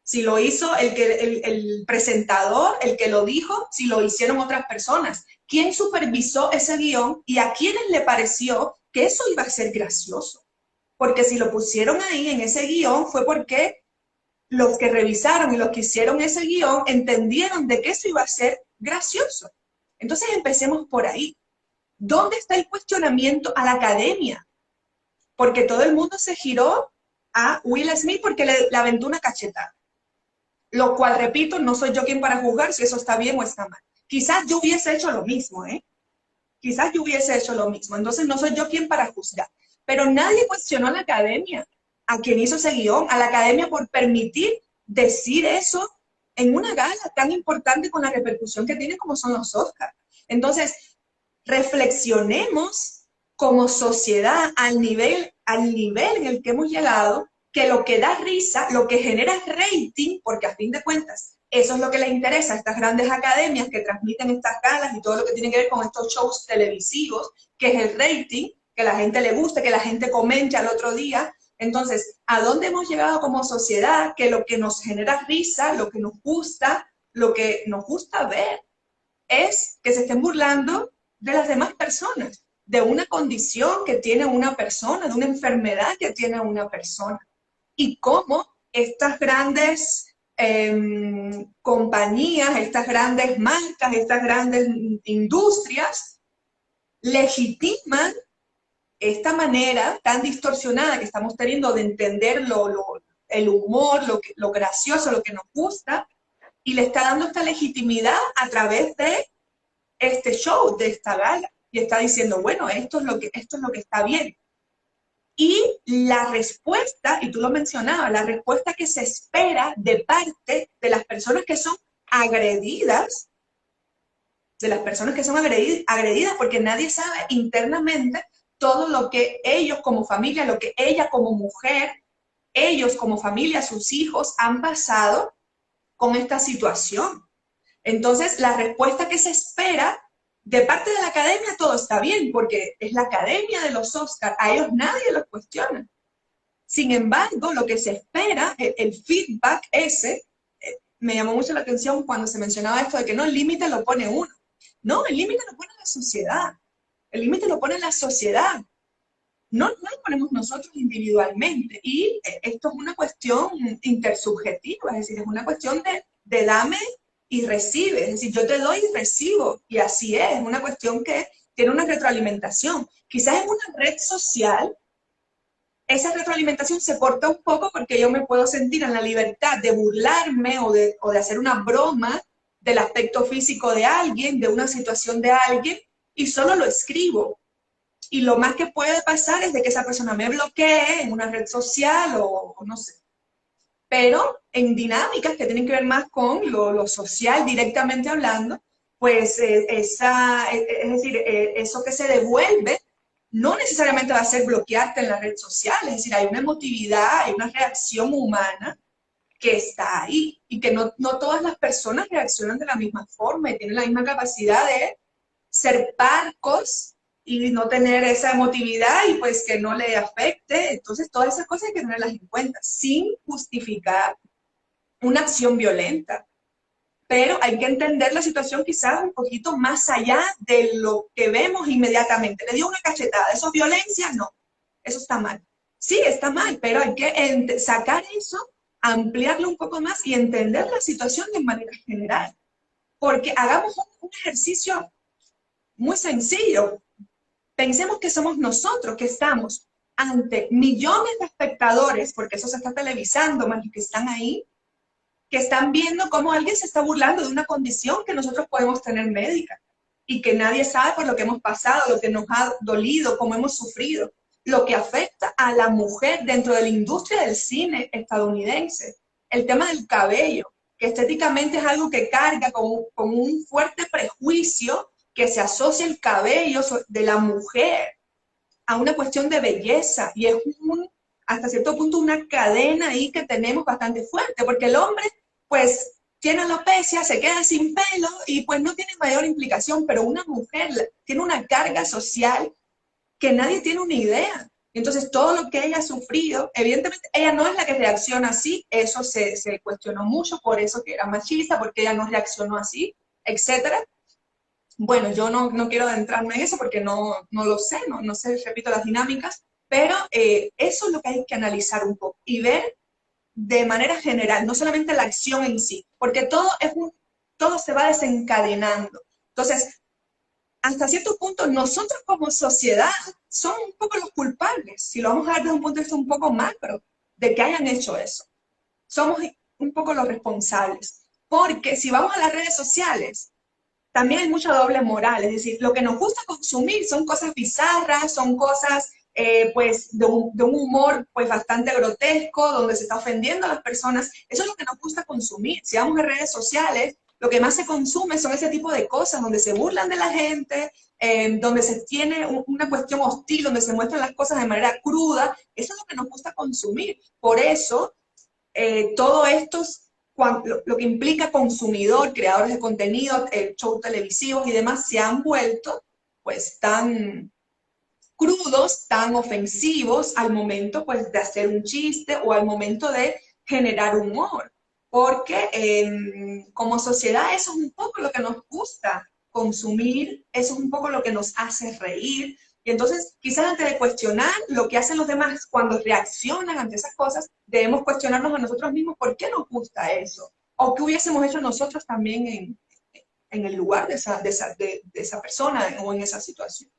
Si lo hizo el presentador, el que lo dijo, si lo hicieron otras personas. ¿Quién supervisó ese guión y a quiénes le pareció que eso iba a ser gracioso? Porque si lo pusieron ahí en ese guión fue porque los que revisaron y los que hicieron ese guión entendieron de que eso iba a ser gracioso. Entonces empecemos por ahí. ¿Dónde está el cuestionamiento a la academia? Porque todo el mundo se giró a Will Smith porque le aventó una cachetada. Lo cual, repito, no soy yo quien para juzgar si eso está bien o está mal. Quizás yo hubiese hecho lo mismo, ¿eh? Quizás yo hubiese hecho lo mismo. Entonces no soy yo quien para juzgar. Pero nadie cuestionó a la academia, a quien hizo ese guión, a la academia por permitir decir eso en una gala tan importante con la repercusión que tiene como son los Oscars. Entonces, reflexionemos como sociedad al nivel en el que hemos llegado, que lo que da risa, lo que genera rating, porque a fin de cuentas, eso es lo que les interesa a estas grandes academias que transmiten estas galas y todo lo que tiene que ver con estos shows televisivos, que es el rating, que la gente le guste, que la gente comente al otro día. Entonces, ¿a dónde hemos llegado como sociedad? Que lo que nos genera risa, lo que nos gusta, lo que nos gusta ver, es que se estén burlando de las demás personas. de una condición que tiene una persona, de una enfermedad que tiene una persona. Y cómo estas grandes compañías, estas grandes marcas, estas grandes industrias legitiman esta manera tan distorsionada que estamos teniendo de entender el humor, lo gracioso, lo que nos gusta, y le está dando esta legitimidad a través de este show, de esta gala, y está diciendo, bueno, esto es lo que está bien. Y la respuesta, y tú lo mencionabas, la respuesta que se espera de parte de las personas que son agredidas, agredidas porque nadie sabe internamente todo lo que ellos como familia, lo que ella como mujer, ellos como familia, sus hijos han pasado con esta situación. Entonces, la respuesta que se espera de parte de la academia, todo está bien, porque es la academia de los Oscars, a ellos nadie los cuestiona. Sin embargo, lo que se espera, el feedback ese, me llamó mucho la atención cuando se mencionaba esto de que no, el límite lo pone uno. No, el límite lo pone la sociedad. El límite lo pone la sociedad. No lo ponemos nosotros individualmente. Y esto es una cuestión intersubjetiva, es decir, es una cuestión de dame y recibe. Es decir, yo te doy y recibo. Y así es una cuestión que tiene una retroalimentación. Quizás en una red social esa retroalimentación se corta un poco porque yo me puedo sentir en la libertad de burlarme o de hacer una broma del aspecto físico de alguien, de una situación de alguien, y solo lo escribo. Y lo más que puede pasar es de que esa persona me bloquee en una red social o no sé. Pero en dinámicas que tienen que ver más con lo social directamente hablando, pues es decir, eso que se devuelve no necesariamente va a ser bloquearte en la red social, es decir, hay una emotividad, hay una reacción humana que está ahí y que no todas las personas reaccionan de la misma forma y tienen la misma capacidad de ser parcos y no tener esa emotividad y pues que no le afecte. Entonces, todas esas cosas hay que tenerlas en cuenta sin justificar una acción violenta. Pero hay que entender la situación quizás un poquito más allá de lo que vemos inmediatamente. Le dio una cachetada, ¿eso es violencia? No, eso está mal. Sí, está mal, pero hay que sacar eso, ampliarlo un poco más y entender la situación de manera general. Porque hagamos un ejercicio muy sencillo. Pensemos que somos nosotros que estamos ante millones de espectadores, porque eso se está televisando, más los que están ahí, que están viendo cómo alguien se está burlando de una condición que nosotros podemos tener médica y que nadie sabe por lo que hemos pasado, lo que nos ha dolido, cómo hemos sufrido, lo que afecta a la mujer dentro de la industria del cine estadounidense, el tema del cabello, que estéticamente es algo que carga con un fuerte prejuicio que se asocia el cabello de la mujer a una cuestión de belleza y es hasta cierto punto una cadena ahí que tenemos bastante fuerte, porque el hombre pues tiene alopecia, se queda sin pelo y pues no tiene mayor implicación, pero una mujer tiene una carga social que nadie tiene una idea. Entonces, todo lo que ella ha sufrido, evidentemente, ella no es la que reacciona así, eso se cuestionó mucho, por eso que era machista, porque ella no reaccionó así, etcétera. Bueno, yo no quiero adentrarme en eso porque no lo sé, no sé, repito, las dinámicas, pero eso es lo que hay que analizar un poco y ver de manera general, no solamente la acción en sí, porque todo se va desencadenando. Entonces, hasta cierto punto, nosotros como sociedad somos un poco los culpables, si lo vamos a ver desde un punto de vista un poco macro, de que hayan hecho eso. Somos un poco los responsables, porque si vamos a las redes sociales, también hay mucha doble moral, es decir, lo que nos gusta consumir son cosas bizarras, son cosas pues de un humor pues bastante grotesco, donde se está ofendiendo a las personas, eso es lo que nos gusta consumir. Si vamos a redes sociales, lo que más se consume son ese tipo de cosas, donde se burlan de la gente, donde se tiene una cuestión hostil, donde se muestran las cosas de manera cruda, eso es lo que nos gusta consumir. Por eso, todo esto lo que implica consumidor, creadores de contenido, shows televisivos y demás, se han vuelto pues tan crudos, tan ofensivos al momento pues de hacer un chiste o al momento de generar humor. Porque como sociedad eso es un poco lo que nos gusta consumir, eso es un poco lo que nos hace reír Y entonces, quizás antes de cuestionar lo que hacen los demás, cuando reaccionan ante esas cosas, debemos cuestionarnos a nosotros mismos por qué nos gusta eso, o qué hubiésemos hecho nosotros también en el lugar de esa persona o en esa situación.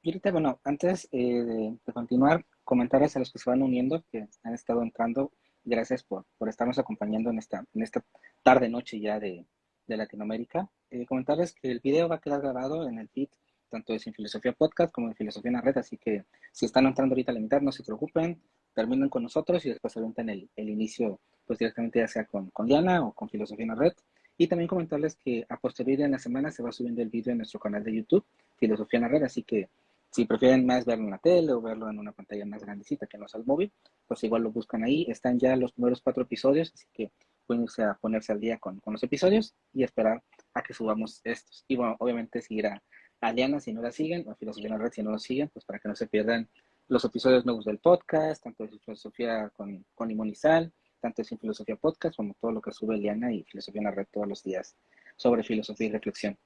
Y ahorita, bueno, antes de continuar, comentarles a los que se van uniendo, que han estado entrando, gracias por estarnos acompañando en esta tarde-noche ya de Latinoamérica. Comentarles que el video va a quedar grabado en el feed, tanto de Sin Filosofía Podcast como de Filosofía en la Red, así que si están entrando ahorita a la mitad, no se preocupen, terminen con nosotros y después avientan el inicio, pues directamente ya sea con Diana o con Filosofía en la Red. Y también comentarles que a posteriori en la semana se va subiendo el video en nuestro canal de YouTube, Filosofía en la Red, así que si prefieren más verlo en la tele o verlo en una pantalla más grandecita que no sea el móvil, pues igual lo buscan ahí. Están ya los primeros 4 episodios, así que pueden irse a ponerse al día con los episodios y esperar a que subamos estos. Y bueno, obviamente seguir a Diana si no la siguen, o a Filosofía en la Red si no lo siguen, pues para que no se pierdan los episodios nuevos del podcast, tanto de Filosofía con Limón y Sal, tanto de Sin Filosofía Podcast, como todo lo que sube Liana y Filosofía en la Red todos los días sobre filosofía y reflexión.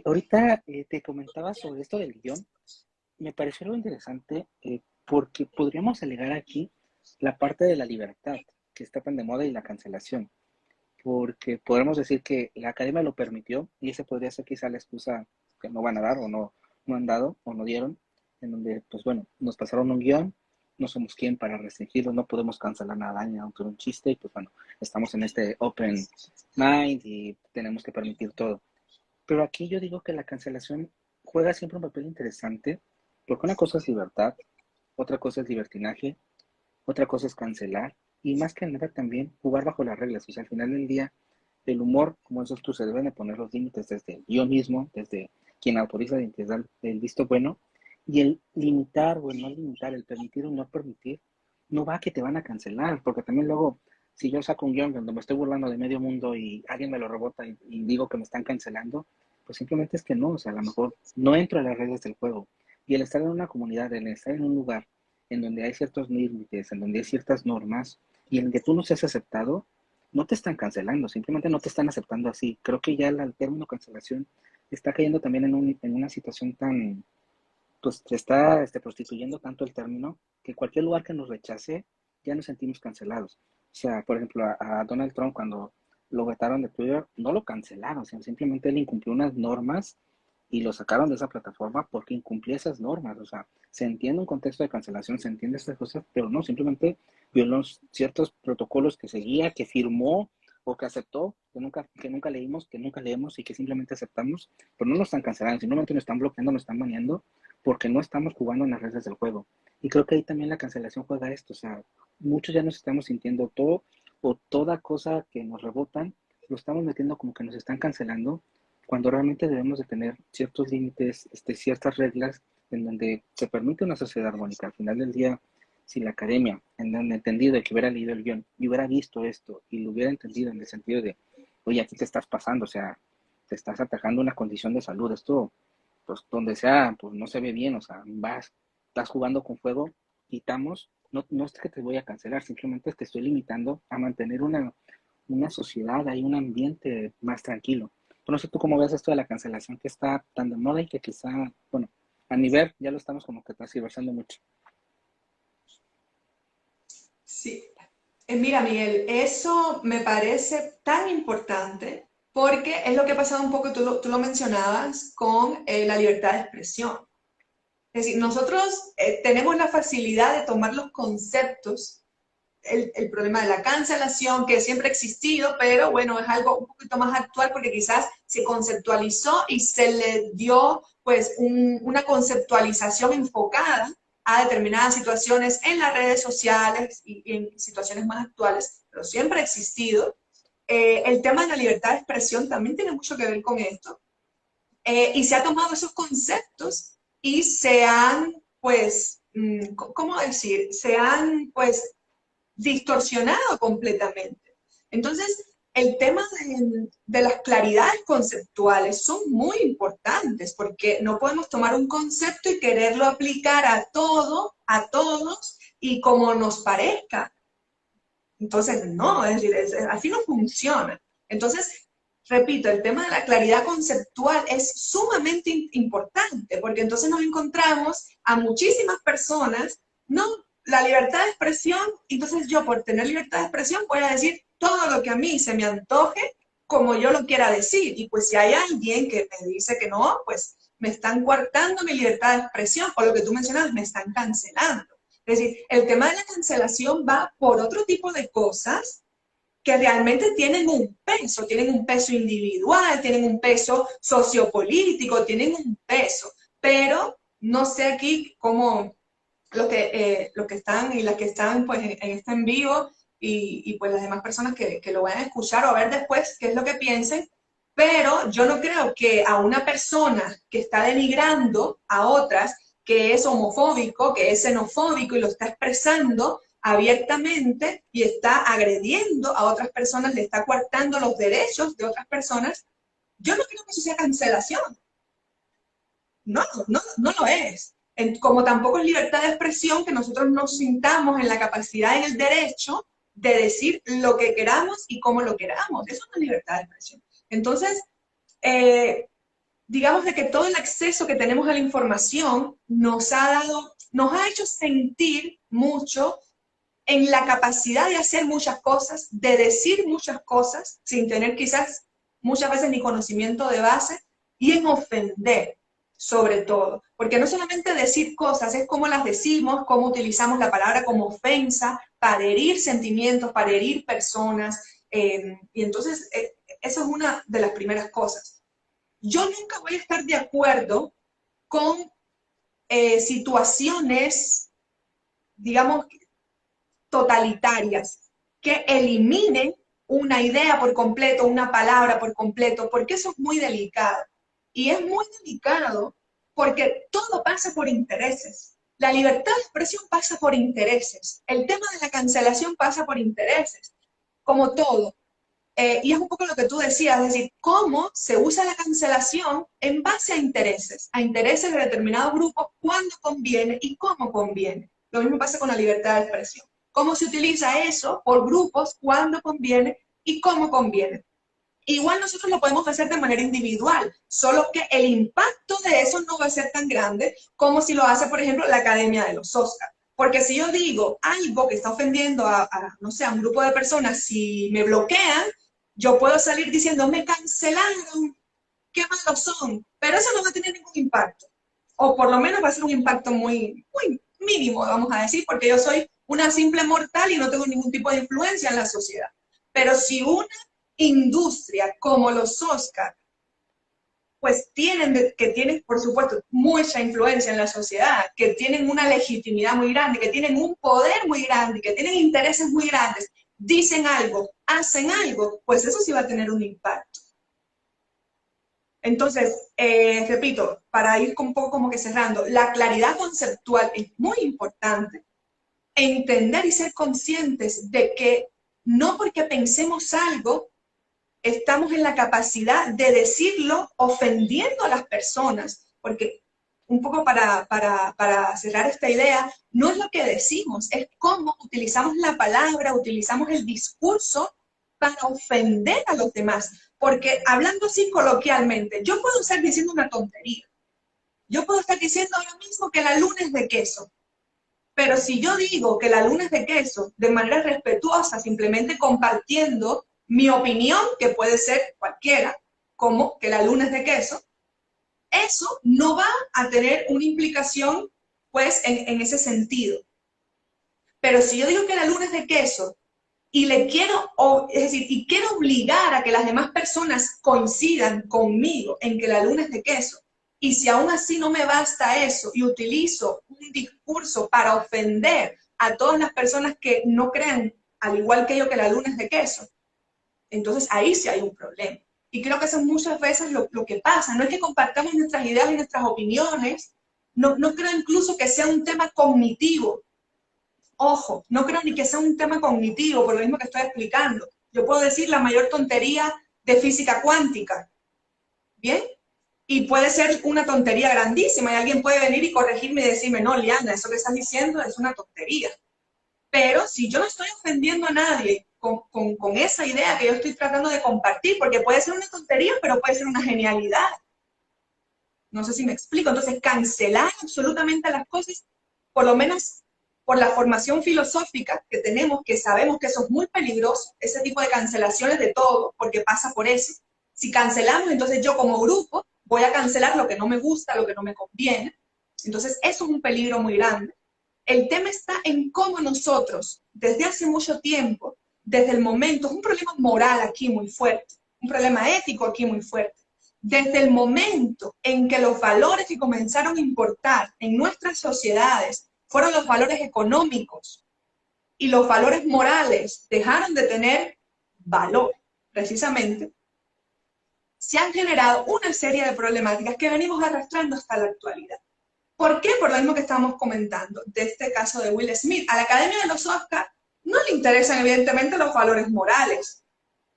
Ahorita te comentaba sobre esto del guión. Me pareció algo interesante porque podríamos alegar aquí la parte de la libertad que está tan de moda y la cancelación, porque podemos decir que la academia lo permitió y esa podría ser quizá la excusa que no van a dar o no han dado o no dieron, en donde, pues bueno, nos pasaron un guión, no somos quien para restringirlo, no podemos cancelar nada, aunque un chiste, y pues bueno, estamos en este open mind y tenemos que permitir todo. Pero aquí yo digo que la cancelación juega siempre un papel interesante, porque una cosa es libertad, otra cosa es libertinaje, otra cosa es cancelar, y más que nada también jugar bajo las reglas. O sea, al final del día, el humor, como eso tú, se deben de poner los límites desde yo mismo, desde quien autoriza y da el visto bueno, y el limitar o el no limitar, el permitir o no permitir, no va a que te van a cancelar, porque también luego, si yo saco un guión donde me estoy burlando de medio mundo y alguien me lo rebota y digo que me están cancelando, pues simplemente es que no, o sea, a lo mejor no entro a las reglas del juego. Y el estar en una comunidad, el estar en un lugar en donde hay ciertos límites, en donde hay ciertas normas, y en que tú no seas aceptado, no te están cancelando, simplemente no te están aceptando así. Creo que ya el término cancelación está cayendo también en una situación tan, pues se está prostituyendo tanto el término que cualquier lugar que nos rechace ya nos sentimos cancelados. O sea, por ejemplo, a Donald Trump cuando lo vetaron de Twitter, no lo cancelaron, o sea, simplemente él incumplió unas normas y lo sacaron de esa plataforma porque incumplía esas normas. O sea, se entiende un contexto de cancelación, se entiende estas cosas, pero no, simplemente violó ciertos protocolos que seguía, que firmó o que aceptó, que nunca leímos, que nunca leemos y que simplemente aceptamos, pero no nos están cancelando, simplemente nos están bloqueando, nos están baneando porque no estamos jugando en las reglas del juego. Y creo que ahí también la cancelación juega esto, o sea, muchos ya nos estamos sintiendo todo o toda cosa que nos rebotan, lo estamos metiendo como que nos están cancelando, cuando realmente debemos de tener ciertos límites, ciertas reglas en donde se permite una sociedad armónica. Al final del día, si la academia, en donde entendido que hubiera leído el guión y hubiera visto esto y lo hubiera entendido en el sentido de, oye, aquí te estás pasando, o sea, te estás atacando una condición de salud, esto, pues donde sea, pues no se ve bien, o sea, estás jugando con fuego, quitamos, no es que te voy a cancelar, simplemente te estoy limitando a mantener una sociedad, hay un ambiente más tranquilo. Pero no sé tú cómo ves esto de la cancelación que está tan de moda y que quizá, bueno, a nivel ya lo estamos como que transversando mucho. Sí. Mira, Miguel, eso me parece tan importante porque es lo que ha pasado un poco, tú lo mencionabas, con la libertad de expresión. Es decir, nosotros tenemos la facilidad de tomar los conceptos, el problema de la cancelación, que siempre ha existido, pero bueno, es algo un poquito más actual porque quizás se conceptualizó y se le dio pues una conceptualización enfocada a determinadas situaciones en las redes sociales y en situaciones más actuales, pero siempre ha existido. El tema de la libertad de expresión también tiene mucho que ver con esto. Y se ha tomado esos conceptos y se han, pues, ¿cómo decir? Se han, pues, distorsionado completamente. Entonces, el tema de las claridades conceptuales son muy importantes porque no podemos tomar un concepto y quererlo aplicar a todo, a todos y como nos parezca. Entonces, no, es decir, así no funciona. Entonces, repito, el tema de la claridad conceptual es sumamente importante porque entonces nos encontramos a muchísimas personas, no, la libertad de expresión, entonces yo por tener libertad de expresión voy a decir todo lo que a mí se me antoje como yo lo quiera decir, y pues si hay alguien que me dice que no, pues me están coartando mi libertad de expresión, o lo que tú mencionas, me están cancelando. Es decir, el tema de la cancelación va por otro tipo de cosas que realmente tienen un peso individual, tienen un peso sociopolítico, tienen un peso, pero no sé aquí cómo los que están y las que están pues, en este en vivo y pues las demás personas que lo vayan a escuchar o a ver después qué es lo que piensen, pero yo no creo que a una persona que está denigrando a otras, que es homofóbico, que es xenofóbico y lo está expresando abiertamente y está agrediendo a otras personas, le está coartando los derechos de otras personas, yo no creo que eso sea cancelación. No, no lo es. Como tampoco es libertad de expresión que nosotros nos sintamos en la capacidad, en el derecho de decir lo que queramos y cómo lo queramos. Eso no es libertad de expresión. Entonces, digamos de que todo el acceso que tenemos a la información nos ha hecho sentir mucho en la capacidad de hacer muchas cosas, de decir muchas cosas, sin tener quizás muchas veces ni conocimiento de base, y en ofender, sobre todo. Porque no solamente decir cosas, es cómo las decimos, cómo utilizamos la palabra como ofensa, para herir sentimientos, para herir personas, y entonces eso es una de las primeras cosas. Yo nunca voy a estar de acuerdo con situaciones, digamos, totalitarias, que eliminen una idea por completo, una palabra por completo, porque eso es muy delicado. Y es muy delicado porque todo pasa por intereses. La libertad de expresión pasa por intereses. El tema de la cancelación pasa por intereses, como todo. Y es un poco lo que tú decías, es decir, cómo se usa la cancelación en base a intereses de determinados grupos, cuándo conviene y cómo conviene. Lo mismo pasa con la libertad de expresión. Cómo se utiliza eso por grupos, cuándo conviene y cómo conviene. Igual nosotros lo podemos hacer de manera individual, solo que el impacto de eso no va a ser tan grande como si lo hace, por ejemplo, la Academia de los Oscars. Porque si yo digo algo que está ofendiendo no sé, a un grupo de personas, si me bloquean, yo puedo salir diciendo, me cancelaron, qué malos son, pero eso no va a tener ningún impacto. O por lo menos va a ser un impacto muy mínimo, vamos a decir, porque yo soy una simple mortal y no tengo ningún tipo de influencia en la sociedad. Pero si una industria como los Oscar, pues que tienen, por supuesto, mucha influencia en la sociedad, que tienen una legitimidad muy grande, que tienen un poder muy grande, que tienen intereses muy grandes, dicen algo, hacen algo, pues eso sí va a tener un impacto. Entonces, repito, para ir un poco como que cerrando, la claridad conceptual es muy importante. Entender y ser conscientes de que no porque pensemos algo, estamos en la capacidad de decirlo ofendiendo a las personas, porque un poco para cerrar esta idea, no es lo que decimos, es cómo utilizamos la palabra, utilizamos el discurso para ofender a los demás. Porque hablando así coloquialmente, yo puedo estar diciendo una tontería. Yo puedo estar diciendo ahora mismo que la luna es de queso. Pero si yo digo que la luna es de queso de manera respetuosa, simplemente compartiendo mi opinión, que puede ser cualquiera, como que la luna es de queso, eso no va a tener una implicación pues en ese sentido. Pero si yo digo que la luna es de queso y le quiero, es decir, y quiero obligar a que las demás personas coincidan conmigo en que la luna es de queso, y si aún así no me basta eso y utilizo un discurso para ofender a todas las personas que no crean, al igual que yo, que la luna es de queso, entonces ahí sí hay un problema. Y creo que eso es muchas veces lo que pasa. No es que compartamos nuestras ideas y nuestras opiniones, no creo incluso que sea un tema cognitivo. Ojo, no creo ni que sea un tema cognitivo, por lo mismo que estoy explicando. Yo puedo decir la mayor tontería de física cuántica, ¿bien? Y puede ser una tontería grandísima y alguien puede venir y corregirme y decirme, no, Liana, eso que estás diciendo es una tontería. Pero si yo no estoy ofendiendo a nadie con esa idea que yo estoy tratando de compartir, porque puede ser una tontería, pero puede ser una genialidad, No sé si me explico. Entonces, cancelar absolutamente las cosas, por lo menos por la formación filosófica que tenemos, que sabemos que eso es muy peligroso, ese tipo de cancelaciones de todo, porque pasa por eso. Si cancelamos, entonces yo como grupo voy a cancelar lo que no me gusta, lo que no me conviene. Entonces, eso es un peligro muy grande. El tema está en cómo nosotros, desde hace mucho tiempo, desde el momento, es un problema moral aquí muy fuerte, un problema ético aquí muy fuerte. Desde el momento en que los valores que comenzaron a importar en nuestras sociedades fueron los valores económicos y los valores morales dejaron de tener valor, precisamente, se han generado una serie de problemáticas que venimos arrastrando hasta la actualidad. ¿Por qué? Por lo mismo que estamos comentando de este caso de Will Smith. A la Academia de los Oscars no le interesan evidentemente los valores morales,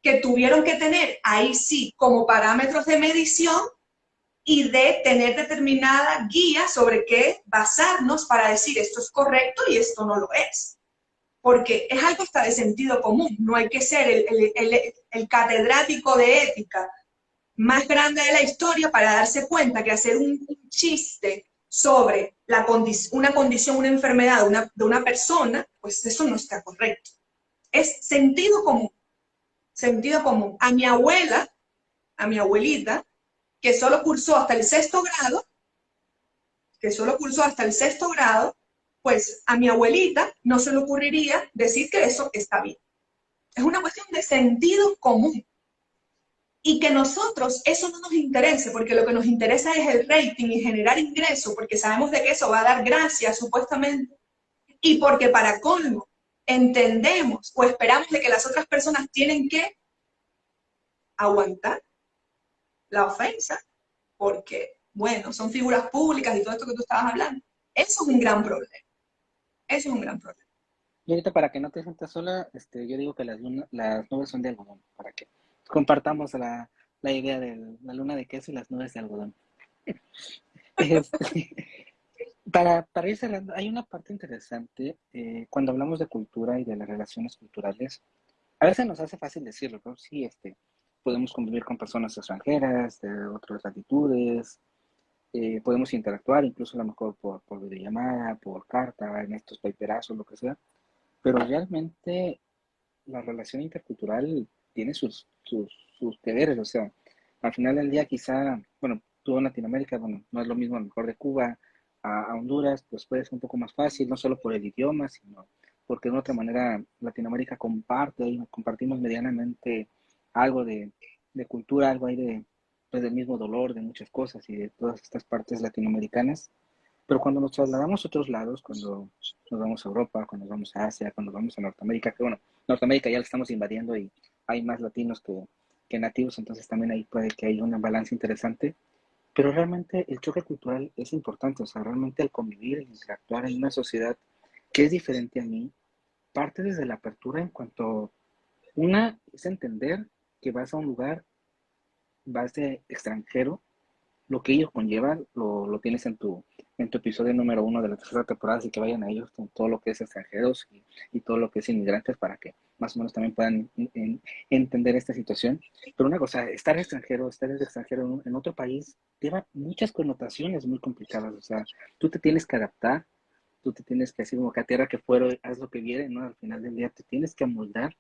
que tuvieron que tener ahí sí como parámetros de medición y de tener determinada guía sobre qué basarnos para decir esto es correcto y esto no lo es. Porque es algo hasta de sentido común. No hay que ser el catedrático de ética más grande de la historia para darse cuenta que hacer un chiste sobre una condición, una enfermedad de una persona, pues eso no está correcto. Es sentido común, sentido común. A mi abuelita, que solo cursó hasta el sexto grado, pues a mi abuelita no se le ocurriría decir que eso está bien. Es una cuestión de sentido común. Y que nosotros eso no nos interese, porque lo que nos interesa es el rating y generar ingresos, porque sabemos de que eso va a dar gracias, supuestamente, y porque para colmo entendemos o esperamos de que las otras personas tienen que aguantar la ofensa, porque, bueno, son figuras públicas y todo esto que tú estabas hablando. Eso es un gran problema. Eso es un gran problema. Y ahorita para que no te sientas sola, yo digo que las nubes son de algodón, para que compartamos la idea de la luna de queso y las nubes de algodón. Este, para ir cerrando, hay una parte interesante cuando hablamos de cultura y de las relaciones culturales. A veces nos hace fácil decirlo, ¿no? Sí, podemos convivir con personas extranjeras, de otras latitudes, podemos interactuar incluso a lo mejor por videollamada, por carta, en estos paperazos, lo que sea, pero realmente la relación intercultural tiene sus deberes, o sea, al final del día quizá, bueno, tú en Latinoamérica, bueno, no es lo mismo a lo mejor de Cuba a Honduras, pues puede ser un poco más fácil, no solo por el idioma, sino porque de una otra manera Latinoamérica comparte y compartimos medianamente algo de cultura, algo ahí pues, del mismo dolor, de muchas cosas y de todas estas partes latinoamericanas. Pero cuando nos trasladamos a otros lados, cuando nos vamos a Europa, cuando nos vamos a Asia, cuando nos vamos a Norteamérica, que bueno, Norteamérica ya la estamos invadiendo y hay más latinos que nativos, entonces también ahí puede que haya una balanza interesante. Pero realmente el choque cultural es importante, o sea, realmente el convivir, el interactuar en una sociedad que es diferente a mí, parte desde la apertura en cuanto, una es entender que vas a un lugar, vas de extranjero, lo que ellos conllevan lo tienes en tu episodio número 1 de la tercera temporada, así que vayan a ellos con todo lo que es extranjeros y todo lo que es inmigrantes para que más o menos también puedan entender esta situación. Pero una cosa, estar de extranjero en otro país, lleva muchas connotaciones muy complicadas, o sea, tú te tienes que adaptar, tú te tienes que decir como que a tierra que fuera, haz lo que viene, ¿no? Al final del día te tienes que amoldar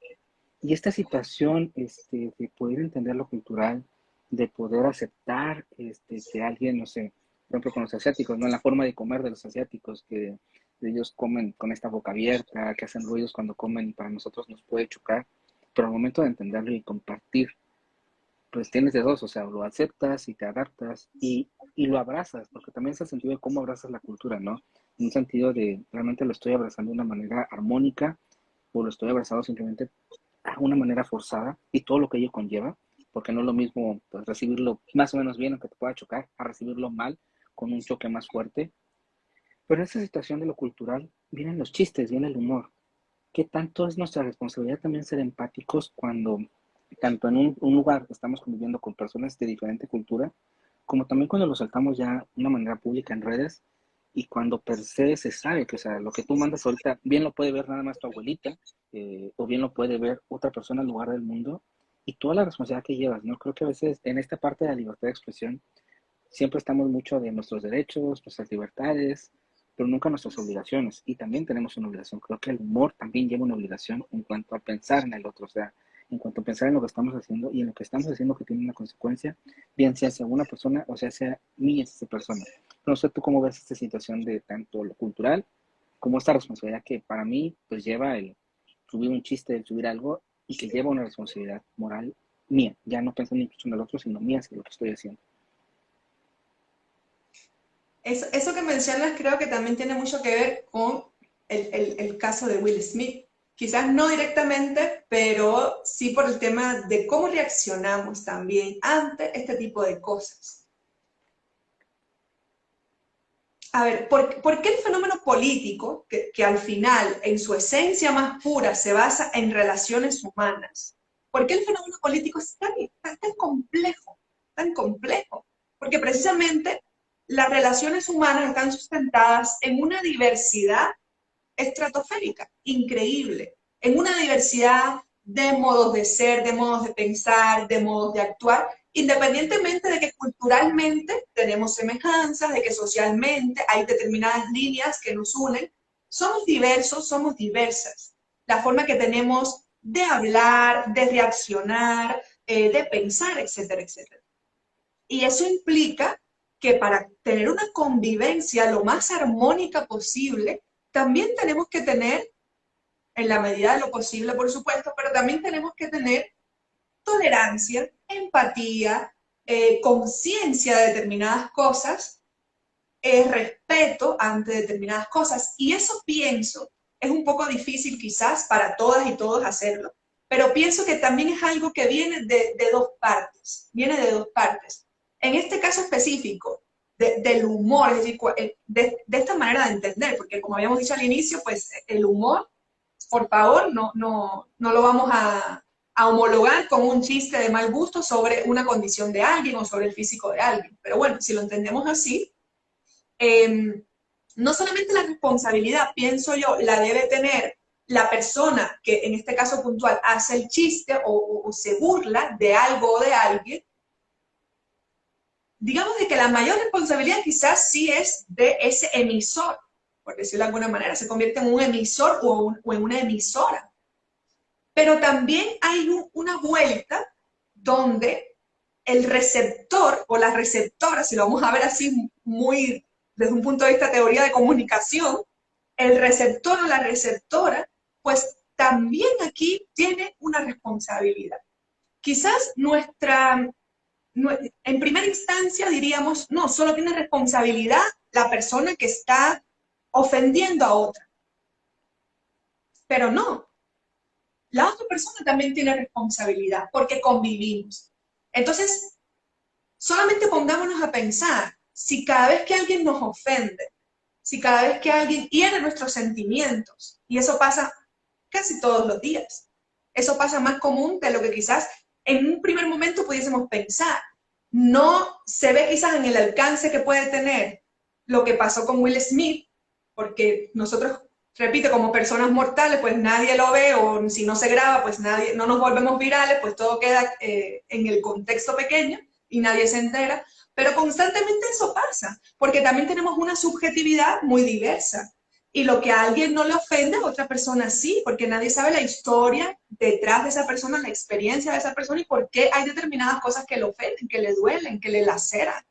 y esta situación de poder entender lo cultural, de poder aceptar que alguien, no sé, por ejemplo con los asiáticos, ¿no? La forma de comer de los asiáticos, que ellos comen con esta boca abierta, que hacen ruidos cuando comen y para nosotros nos puede chocar, pero al momento de entenderlo y compartir, pues tienes de dos, o sea, lo aceptas y te adaptas y lo abrazas, porque también es el sentido de cómo abrazas la cultura, ¿no? En un sentido de realmente lo estoy abrazando de una manera armónica o lo estoy abrazando simplemente a una manera forzada y todo lo que ello conlleva, porque no es lo mismo pues, recibirlo más o menos bien, aunque te pueda chocar, a recibirlo mal, con un choque más fuerte. Pero en esta situación de lo cultural vienen los chistes, viene el humor. ¿Qué tanto es nuestra responsabilidad también ser empáticos cuando, tanto en un lugar estamos conviviendo con personas de diferente cultura, como también cuando lo saltamos ya de una manera pública en redes y cuando per se sabe que, o sea, lo que tú mandas ahorita, bien lo puede ver nada más tu abuelita, o bien lo puede ver otra persona en lugar del mundo, y toda la responsabilidad que llevas, ¿no? Creo que a veces en esta parte de la libertad de expresión Siempre estamos mucho de nuestros derechos, nuestras libertades, pero nunca nuestras obligaciones. Y también tenemos una obligación. Creo que el humor también lleva una obligación en cuanto a pensar en el otro, o sea, en cuanto a pensar en lo que estamos haciendo y en lo que estamos haciendo que tiene una consecuencia, bien sea hacia una persona o sea mí esa persona. No sé tú cómo ves esta situación de tanto lo cultural como esta responsabilidad que para mí pues lleva el subir un chiste, el subir algo y que lleva una responsabilidad moral mía, ya no pensando incluso en el otro, sino mía, hacia lo que estoy haciendo. Eso que mencionas creo que también tiene mucho que ver con el caso de Will Smith. Quizás no directamente, pero sí por el tema de cómo reaccionamos también ante este tipo de cosas. A ver, ¿por qué el fenómeno político, que al final, en su esencia más pura, se basa en relaciones humanas? ¿Por qué el fenómeno político es tan complejo? Tan complejo. Porque precisamente las relaciones humanas están sustentadas en una diversidad estratosférica, increíble, en una diversidad de modos de ser, de modos de pensar, de modos de actuar, independientemente de que culturalmente tenemos semejanzas, de que socialmente hay determinadas líneas que nos unen, somos diversos, somos diversas. La forma que tenemos de hablar, de reaccionar, de pensar, etcétera, etcétera. Y eso implica que para tener una convivencia lo más armónica posible, también tenemos que tener, en la medida de lo posible, por supuesto, pero también tenemos que tener tolerancia, empatía, conciencia de determinadas cosas, respeto ante determinadas cosas. Y eso pienso, es un poco difícil quizás para todas y todos hacerlo, pero pienso que también es algo que viene de dos partes, viene de dos partes. En este caso específico, del humor, es decir, de esta manera de entender, porque como habíamos dicho al inicio, pues el humor, por favor, no lo vamos a homologar con un chiste de mal gusto sobre una condición de alguien o sobre el físico de alguien. Pero bueno, si lo entendemos así, no solamente la responsabilidad, pienso yo, la debe tener la persona que en este caso puntual hace el chiste o se burla de algo o de alguien, digamos de que la mayor responsabilidad quizás sí es de ese emisor, por decirlo de alguna manera, se convierte en un emisor o en una emisora. Pero también hay una vuelta donde el receptor o la receptora, si lo vamos a ver así muy desde un punto de vista de teoría de comunicación, el receptor o la receptora, pues también aquí tiene una responsabilidad. Quizás en primera instancia diríamos, no, solo tiene responsabilidad la persona que está ofendiendo a otra. Pero no, la otra persona también tiene responsabilidad porque convivimos. Entonces, solamente pongámonos a pensar, si cada vez que alguien nos ofende, si cada vez que alguien hiere nuestros sentimientos, y eso pasa casi todos los días, eso pasa más común de lo que quizás en un primer momento pudiésemos pensar. No se ve quizás en el alcance que puede tener lo que pasó con Will Smith, porque nosotros, repito, como personas mortales, pues nadie lo ve, o si no se graba, pues nadie, no nos volvemos virales, pues todo queda en el contexto pequeño y nadie se entera, pero constantemente eso pasa, porque también tenemos una subjetividad muy diversa. Y lo que a alguien no le ofende, a otra persona sí, porque nadie sabe la historia detrás de esa persona, la experiencia de esa persona y por qué hay determinadas cosas que le ofenden, que le duelen, que le laceran.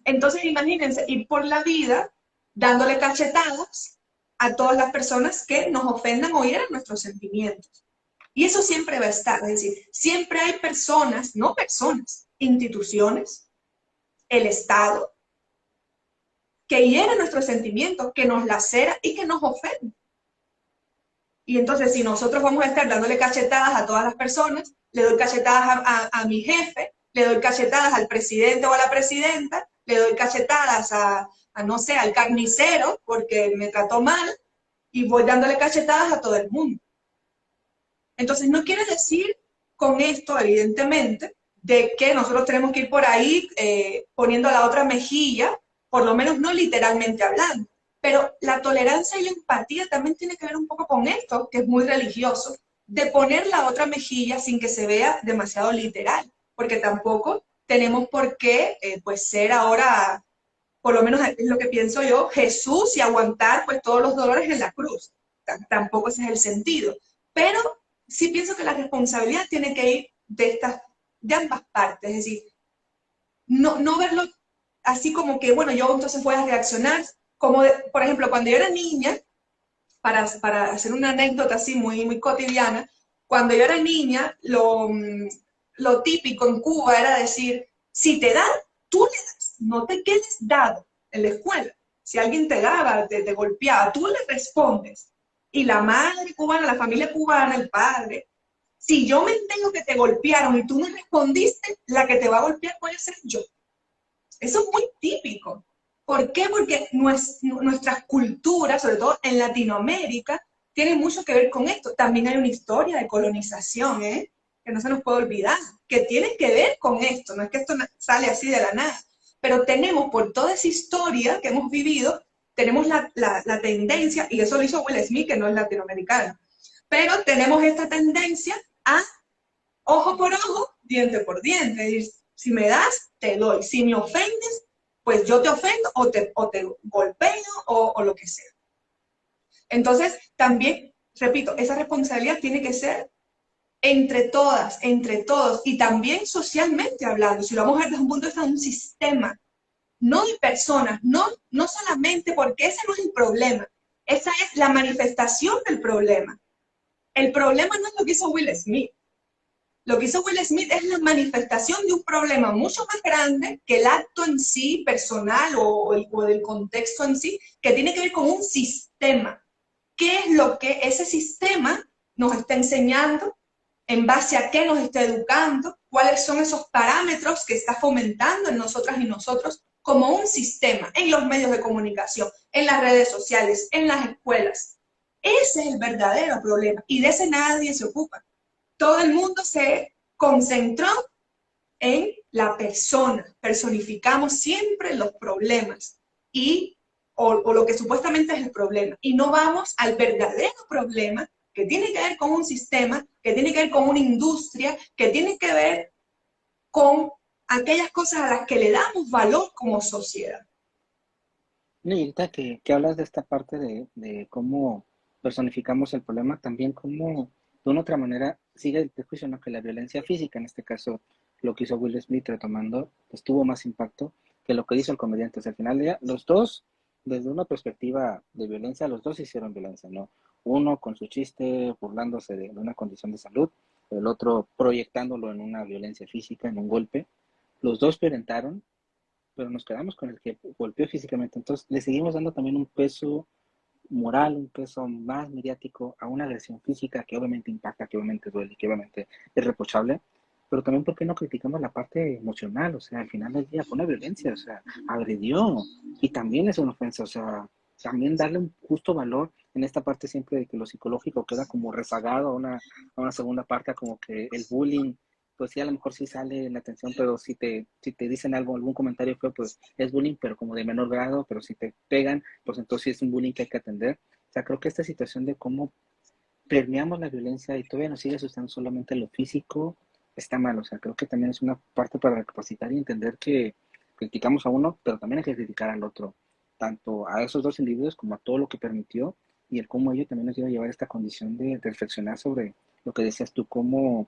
Entonces, imagínense ir por la vida dándole cachetadas a todas las personas que nos ofendan o hieran nuestros sentimientos. Y eso siempre va a estar, es decir, siempre hay personas, no personas, instituciones, el Estado, que hieren nuestros sentimientos, que nos lacera y que nos ofende. Y entonces, si nosotros vamos a estar dándole cachetadas a todas las personas, le doy cachetadas a mi jefe, le doy cachetadas al presidente o a la presidenta, le doy cachetadas no sé, al carnicero porque me trató mal, y voy dándole cachetadas a todo el mundo. Entonces, no quiere decir con esto, evidentemente, de que nosotros tenemos que ir por ahí poniendo la otra mejilla, por lo menos no literalmente hablando. Pero la tolerancia y la empatía también tiene que ver un poco con esto, que es muy religioso, de poner la otra mejilla sin que se vea demasiado literal, porque tampoco tenemos por qué pues ser ahora, por lo menos es lo que pienso yo, Jesús y aguantar pues todos los dolores en la cruz. Tampoco ese es el sentido. Pero sí pienso que la responsabilidad tiene que ir de ambas partes, es decir, no verlo así como que, bueno, yo entonces voy a reaccionar, como por ejemplo, cuando yo era niña, para hacer una anécdota así muy cotidiana, cuando yo era niña, lo típico en Cuba era decir, si te dan, tú le das, no te quedes dado en la escuela. Si alguien te daba, te golpeaba, tú le respondes. Y la madre cubana, la familia cubana, el padre, si yo me entero que te golpearon y tú no respondiste, la que te va a golpear puede ser yo. Eso es muy típico. ¿Por qué? Porque nuestras culturas, sobre todo en Latinoamérica, tienen mucho que ver con esto. También hay una historia de colonización, ¿eh? Que no se nos puede olvidar, que tiene que ver con esto. No es que esto sale así de la nada, pero tenemos por toda esa historia que hemos vivido, tenemos la tendencia, y eso lo hizo Will Smith, que no es latinoamericano, pero tenemos esta tendencia a ojo por ojo, diente por diente. Es decir, si me das, te doy. Si me ofendes, pues yo te ofendo o te golpeo o lo que sea. Entonces, también, repito, esa responsabilidad tiene que ser entre todas, entre todos, y también socialmente hablando. Si lo vamos a ver desde un punto de vista de un sistema, no de personas, no solamente porque ese no es el problema, esa es la manifestación del problema. El problema no es lo que hizo Will Smith. Lo que hizo Will Smith es la manifestación de un problema mucho más grande que el acto en sí, personal o del contexto en sí, que tiene que ver con un sistema. ¿Qué es lo que ese sistema nos está enseñando? ¿En base a qué nos está educando? ¿Cuáles son esos parámetros que está fomentando en nosotras y nosotros como un sistema en los medios de comunicación, en las redes sociales, en las escuelas? Ese es el verdadero problema y de ese nadie se ocupa. Todo el mundo se concentró en la persona. Personificamos siempre los problemas o lo que supuestamente es el problema. Y no vamos al verdadero problema que tiene que ver con un sistema, que tiene que ver con una industria, que tiene que ver con aquellas cosas a las que le damos valor como sociedad. No, y ahorita que hablas de esta parte de cómo personificamos el problema, también cómo de una otra manera sigue el prejuicio, ¿no? Que la violencia física, en este caso lo que hizo Will Smith retomando, pues tuvo más impacto que lo que hizo el comediante. O sea, al final del día, los dos, desde una perspectiva de violencia, los dos hicieron violencia, ¿no? Uno con su chiste burlándose de una condición de salud, el otro proyectándolo en una violencia física, en un golpe. Los dos violentaron, pero nos quedamos con el que golpeó físicamente. Entonces le seguimos dando también un peso moral, un peso más mediático a una agresión física que obviamente impacta, que obviamente duele, que obviamente es reprochable, pero también porque no criticamos la parte emocional. O sea, al final del día fue una violencia, o sea, agredió y también es una ofensa. O sea, también darle un justo valor en esta parte siempre de que lo psicológico queda como rezagado a una segunda parte, como que el bullying pues sí, a lo mejor sí sale en la atención, pero si te dicen algo, algún comentario feo, pues es bullying, pero como de menor grado, pero si te pegan, pues entonces sí es un bullying que hay que atender. O sea, creo que esta situación de cómo permeamos la violencia y todavía nos sigue asustando solamente lo físico, está mal. O sea, creo que también es una parte para recapacitar y entender que criticamos a uno, pero también hay que criticar al otro, tanto a esos dos individuos como a todo lo que permitió y el cómo ello también nos iba a llevar a esta condición de reflexionar sobre lo que decías tú, cómo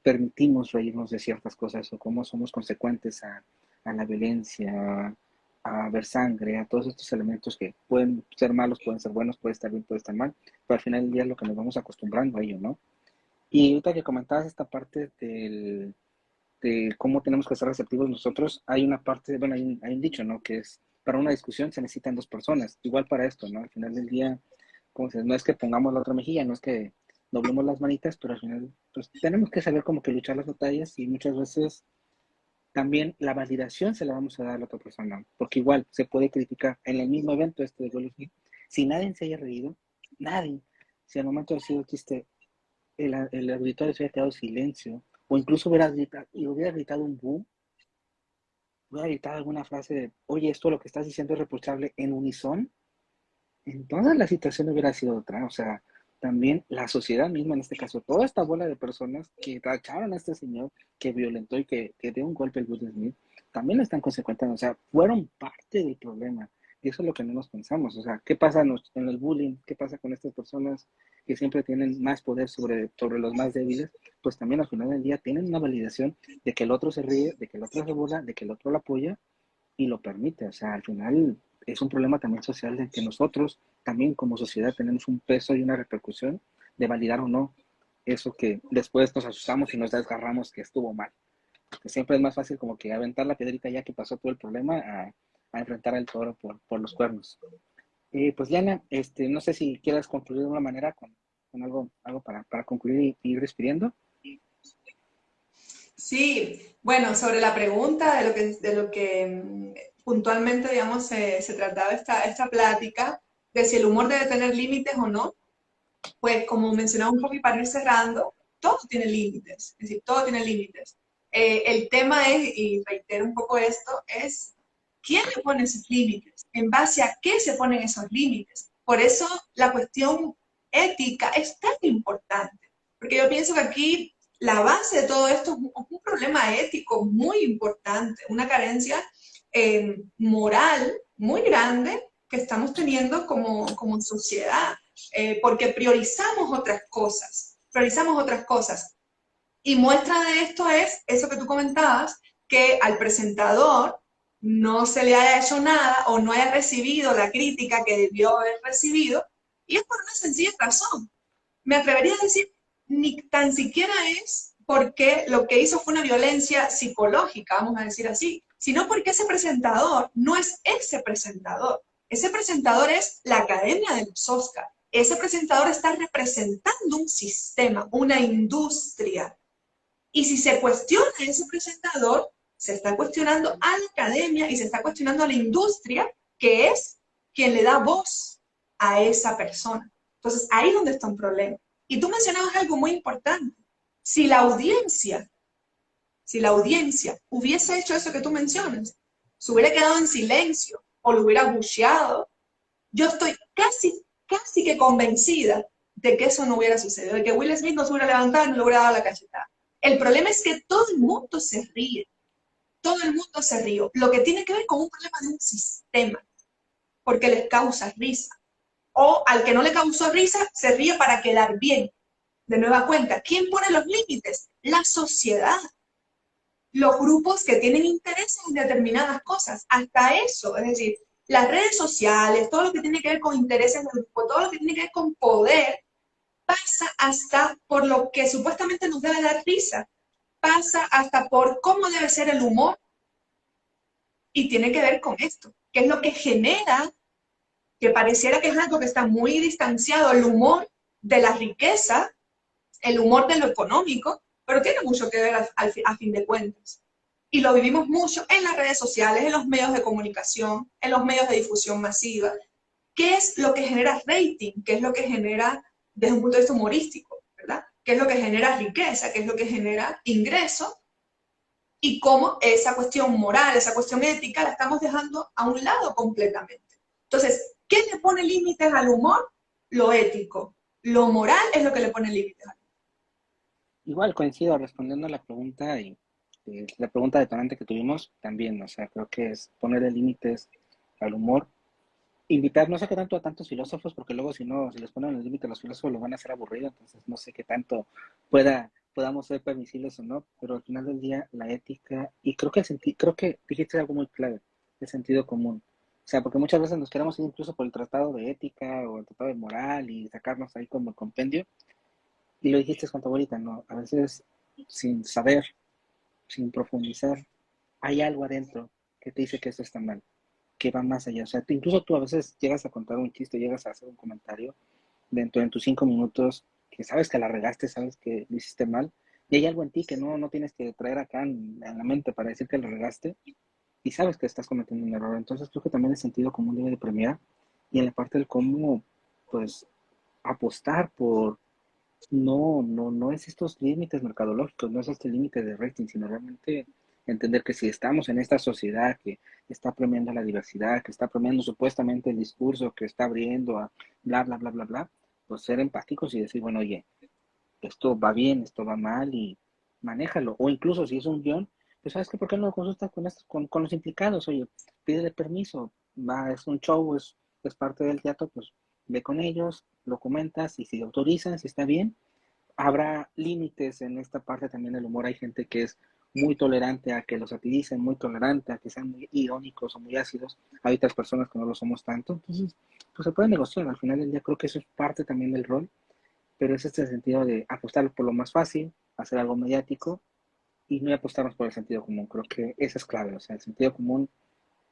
permitimos reírnos de ciertas cosas o cómo somos consecuentes a la violencia, a ver sangre, a todos estos elementos que pueden ser malos, pueden ser buenos, puede estar bien, puede estar mal, pero al final del día es lo que nos vamos acostumbrando a ello, ¿no? Y ahorita que comentabas esta parte de cómo tenemos que ser receptivos nosotros, hay una parte, bueno, hay un dicho, ¿no? Que es, para una discusión se necesitan dos personas, igual para esto, ¿no? Al final del día, como dices, no es que pongamos la otra mejilla, no es que doblemos las manitas, pero al final, pues tenemos que saber como que luchar las batallas y muchas veces también la validación se la vamos a dar a la otra persona, porque igual se puede criticar en el mismo evento este de Will Smith, si nadie se haya reído, nadie, si al momento de decir el chiste el auditorio se hubiera quedado en silencio, o incluso hubiera gritado un boom, hubiera gritado alguna frase de, oye, esto lo que estás diciendo es reprochable en unison, entonces la situación hubiera sido otra. O sea, también la sociedad misma, en este caso, toda esta bola de personas que tacharon a este señor, que violentó y que dio un golpe al Will Smith, también están consecuentes, o sea, fueron parte del problema. Y eso es lo que no nos pensamos, o sea, ¿qué pasa en el bullying? ¿Qué pasa con estas personas que siempre tienen más poder sobre los más débiles? Pues también al final del día tienen una validación de que el otro se ríe, de que el otro se burla, de que el otro lo apoya y lo permite. O sea, al final es un problema también social de que nosotros también como sociedad tenemos un peso y una repercusión de validar o no eso que después nos asustamos y nos desgarramos que estuvo mal. Que siempre es más fácil como que aventar la piedrita ya que pasó todo el problema a enfrentar al toro por los cuernos. Pues Liana, no sé si quieras concluir de una manera con algo para concluir y ir despidiendo. Sí, bueno, sobre la pregunta de lo que puntualmente, digamos, se trataba esta plática, de si el humor debe tener límites o no, pues como mencionaba un poco y para ir cerrando, todo tiene límites, es decir, todo tiene límites. El tema es, y reitero un poco esto, es quién le pone esos límites, en base a qué se ponen esos límites. Por eso la cuestión ética es tan importante, porque yo pienso que aquí la base de todo esto es un problema ético muy importante, una carencia moral muy grande que estamos teniendo como sociedad, porque priorizamos otras cosas. Y muestra de esto es eso que tú comentabas, que al presentador no se le haya hecho nada o no haya recibido la crítica que debió haber recibido, y es por una sencilla razón. Me atrevería a decir, ni tan siquiera es porque lo que hizo fue una violencia psicológica, vamos a decir así, sino porque ese presentador no es ese presentador. Ese presentador es la Academia de los Oscar. Ese presentador está representando un sistema, una industria. Y si se cuestiona a ese presentador, se está cuestionando a la academia y se está cuestionando a la industria, que es quien le da voz a esa persona. Entonces, ahí es donde está un problema. Y tú mencionabas algo muy importante. Si la audiencia, si la audiencia hubiese hecho eso que tú mencionas, se hubiera quedado en silencio o lo hubiera bucheado, yo estoy casi que convencida de que eso no hubiera sucedido, de que Will Smith no se hubiera levantado y no le hubiera dado la cachetada. El problema es que todo el mundo se ríe, todo el mundo se ríe, lo que tiene que ver con un problema de un sistema, porque les causa risa. O al que no le causó risa, se ríe para quedar bien. De nueva cuenta, ¿quién pone los límites? La sociedad, los grupos que tienen intereses en determinadas cosas, hasta eso, es decir, las redes sociales, todo lo que tiene que ver con intereses del grupo, todo lo que tiene que ver con poder, pasa hasta por lo que supuestamente nos debe dar risa, pasa hasta por cómo debe ser el humor y tiene que ver con esto, que es lo que genera, que pareciera que es algo que está muy distanciado, el humor de la riqueza, el humor de lo económico, pero tiene mucho que ver a fin de cuentas. Y lo vivimos mucho en las redes sociales, en los medios de comunicación, en los medios de difusión masiva. ¿Qué es lo que genera rating? ¿Qué es lo que genera desde un punto de vista humorístico? ¿Verdad? ¿Qué es lo que genera riqueza? ¿Qué es lo que genera ingreso? Y cómo esa cuestión moral, esa cuestión ética, la estamos dejando a un lado completamente. Entonces, ¿qué le pone límites al humor? Lo ético. Lo moral es lo que le pone límites al humor. Igual coincido respondiendo a la pregunta y la pregunta detonante que tuvimos también, o sea, creo que es ponerle límites al humor, invitar, no sé qué tanto a tantos filósofos, porque luego si no, si les ponen el límite a los filósofos lo van a hacer aburrido, entonces no sé qué tanto podamos ser permisibles o no, pero al final del día la ética, y creo que dijiste algo muy clave, el sentido común. O sea, porque muchas veces nos queremos ir incluso por el tratado de ética o el tratado de moral y sacarnos ahí como el compendio, y lo dijiste con tu abuelita, ¿no? A veces sin saber, sin profundizar, hay algo adentro que te dice que eso está mal, que va más allá. O sea, incluso tú a veces llegas a contar un chiste, llegas a hacer un comentario dentro de tus 5 minutos, que sabes que la regaste, sabes que lo hiciste mal, y hay algo en ti que no tienes que traer acá en la mente para decir que lo regaste, y sabes que estás cometiendo un error. Entonces creo que también el sentido común debe de premiar, y en la parte del cómo, pues, apostar por no es estos límites mercadológicos, no es este límite de rating, sino realmente entender que si estamos en esta sociedad que está premiando la diversidad, que está premiando supuestamente el discurso, que está abriendo a bla, bla, bla, bla, bla, pues ser empáticos y decir, bueno, oye, esto va bien, esto va mal y manéjalo. O incluso si es un guión, pues sabes que, ¿por qué no lo consultas con los implicados? Oye, pídele permiso, va, es un show, es parte del teatro, pues ve con ellos, lo comentas y si autorizan, si está bien, habrá límites en esta parte también del humor. Hay gente que es muy tolerante a que los satiricen, muy tolerante a que sean muy irónicos o muy ácidos. Hay otras personas que no lo somos tanto. Entonces, pues se puede negociar. Al final del día creo que eso es parte también del rol, pero es este sentido de apostar por lo más fácil, hacer algo mediático y no apostarnos por el sentido común. Creo que eso es clave. O sea, el sentido común,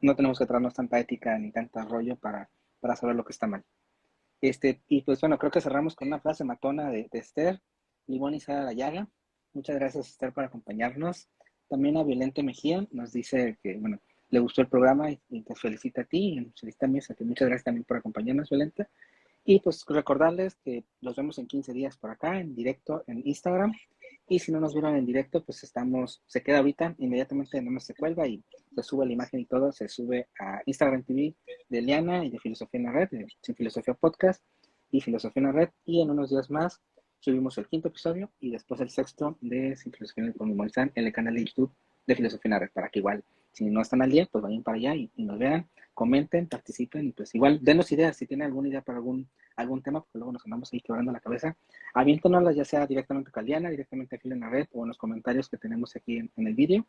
no tenemos que traernos tanta ética ni tanto rollo para saber lo que está mal. Y pues bueno, creo que cerramos con una frase matona de Esther, limón y sal a la llaga. Muchas gracias, Esther, por acompañarnos. También a Violente Mejía nos dice que, bueno, le gustó el programa y te felicita a ti y nos felicita a mí. Así que muchas gracias también por acompañarnos, Violente. Y pues recordarles que los vemos en 15 días por acá, en directo en Instagram. Y si no nos vieron en directo, pues se queda ahorita, inmediatamente no se cuelga y se sube la imagen y todo, se sube a Instagram TV de Liana y de Filosofía en la Red, de Sin Filosofía Podcast y Filosofía en la Red. Y en unos días más subimos el quinto episodio y después el sexto de Sin Filosofía en el con Moizán en el canal de YouTube de Filosofía en la Red, para que igual, si no están al día, pues vayan para allá y nos vean, comenten, participen y pues igual denos ideas, si tienen alguna idea para algún tema, porque luego nos andamos ahí quebrando la cabeza, aviéntanoslas ya sea directamente a Caliana, directamente a Filo en la Red o en los comentarios que tenemos aquí en el vídeo,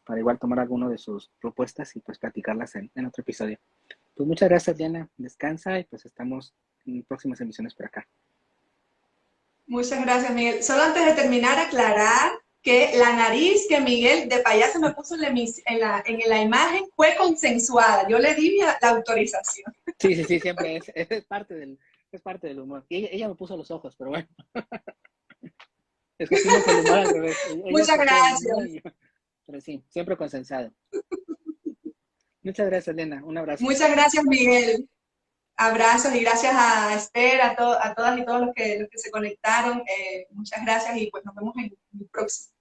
para igual tomar alguno de sus propuestas y pues platicarlas en otro episodio. Pues muchas gracias, Diana, descansa y pues estamos en próximas emisiones por acá. Muchas gracias, Miguel. Solo antes de terminar, aclarar que la nariz que Miguel de payaso me puso en la imagen fue consensuada. Yo le di la autorización. Sí, siempre es parte del humor. Y ella me puso los ojos, pero bueno. Escogimos el humor al revés. Ella Muchas escogió el humor gracias. y yo. Pero sí, siempre consensado. Muchas gracias, Elena. Un abrazo. Muchas gracias, Miguel. Abrazos y gracias a Esther, a todas y todos los que se conectaron. Muchas gracias y pues nos vemos en el próximo.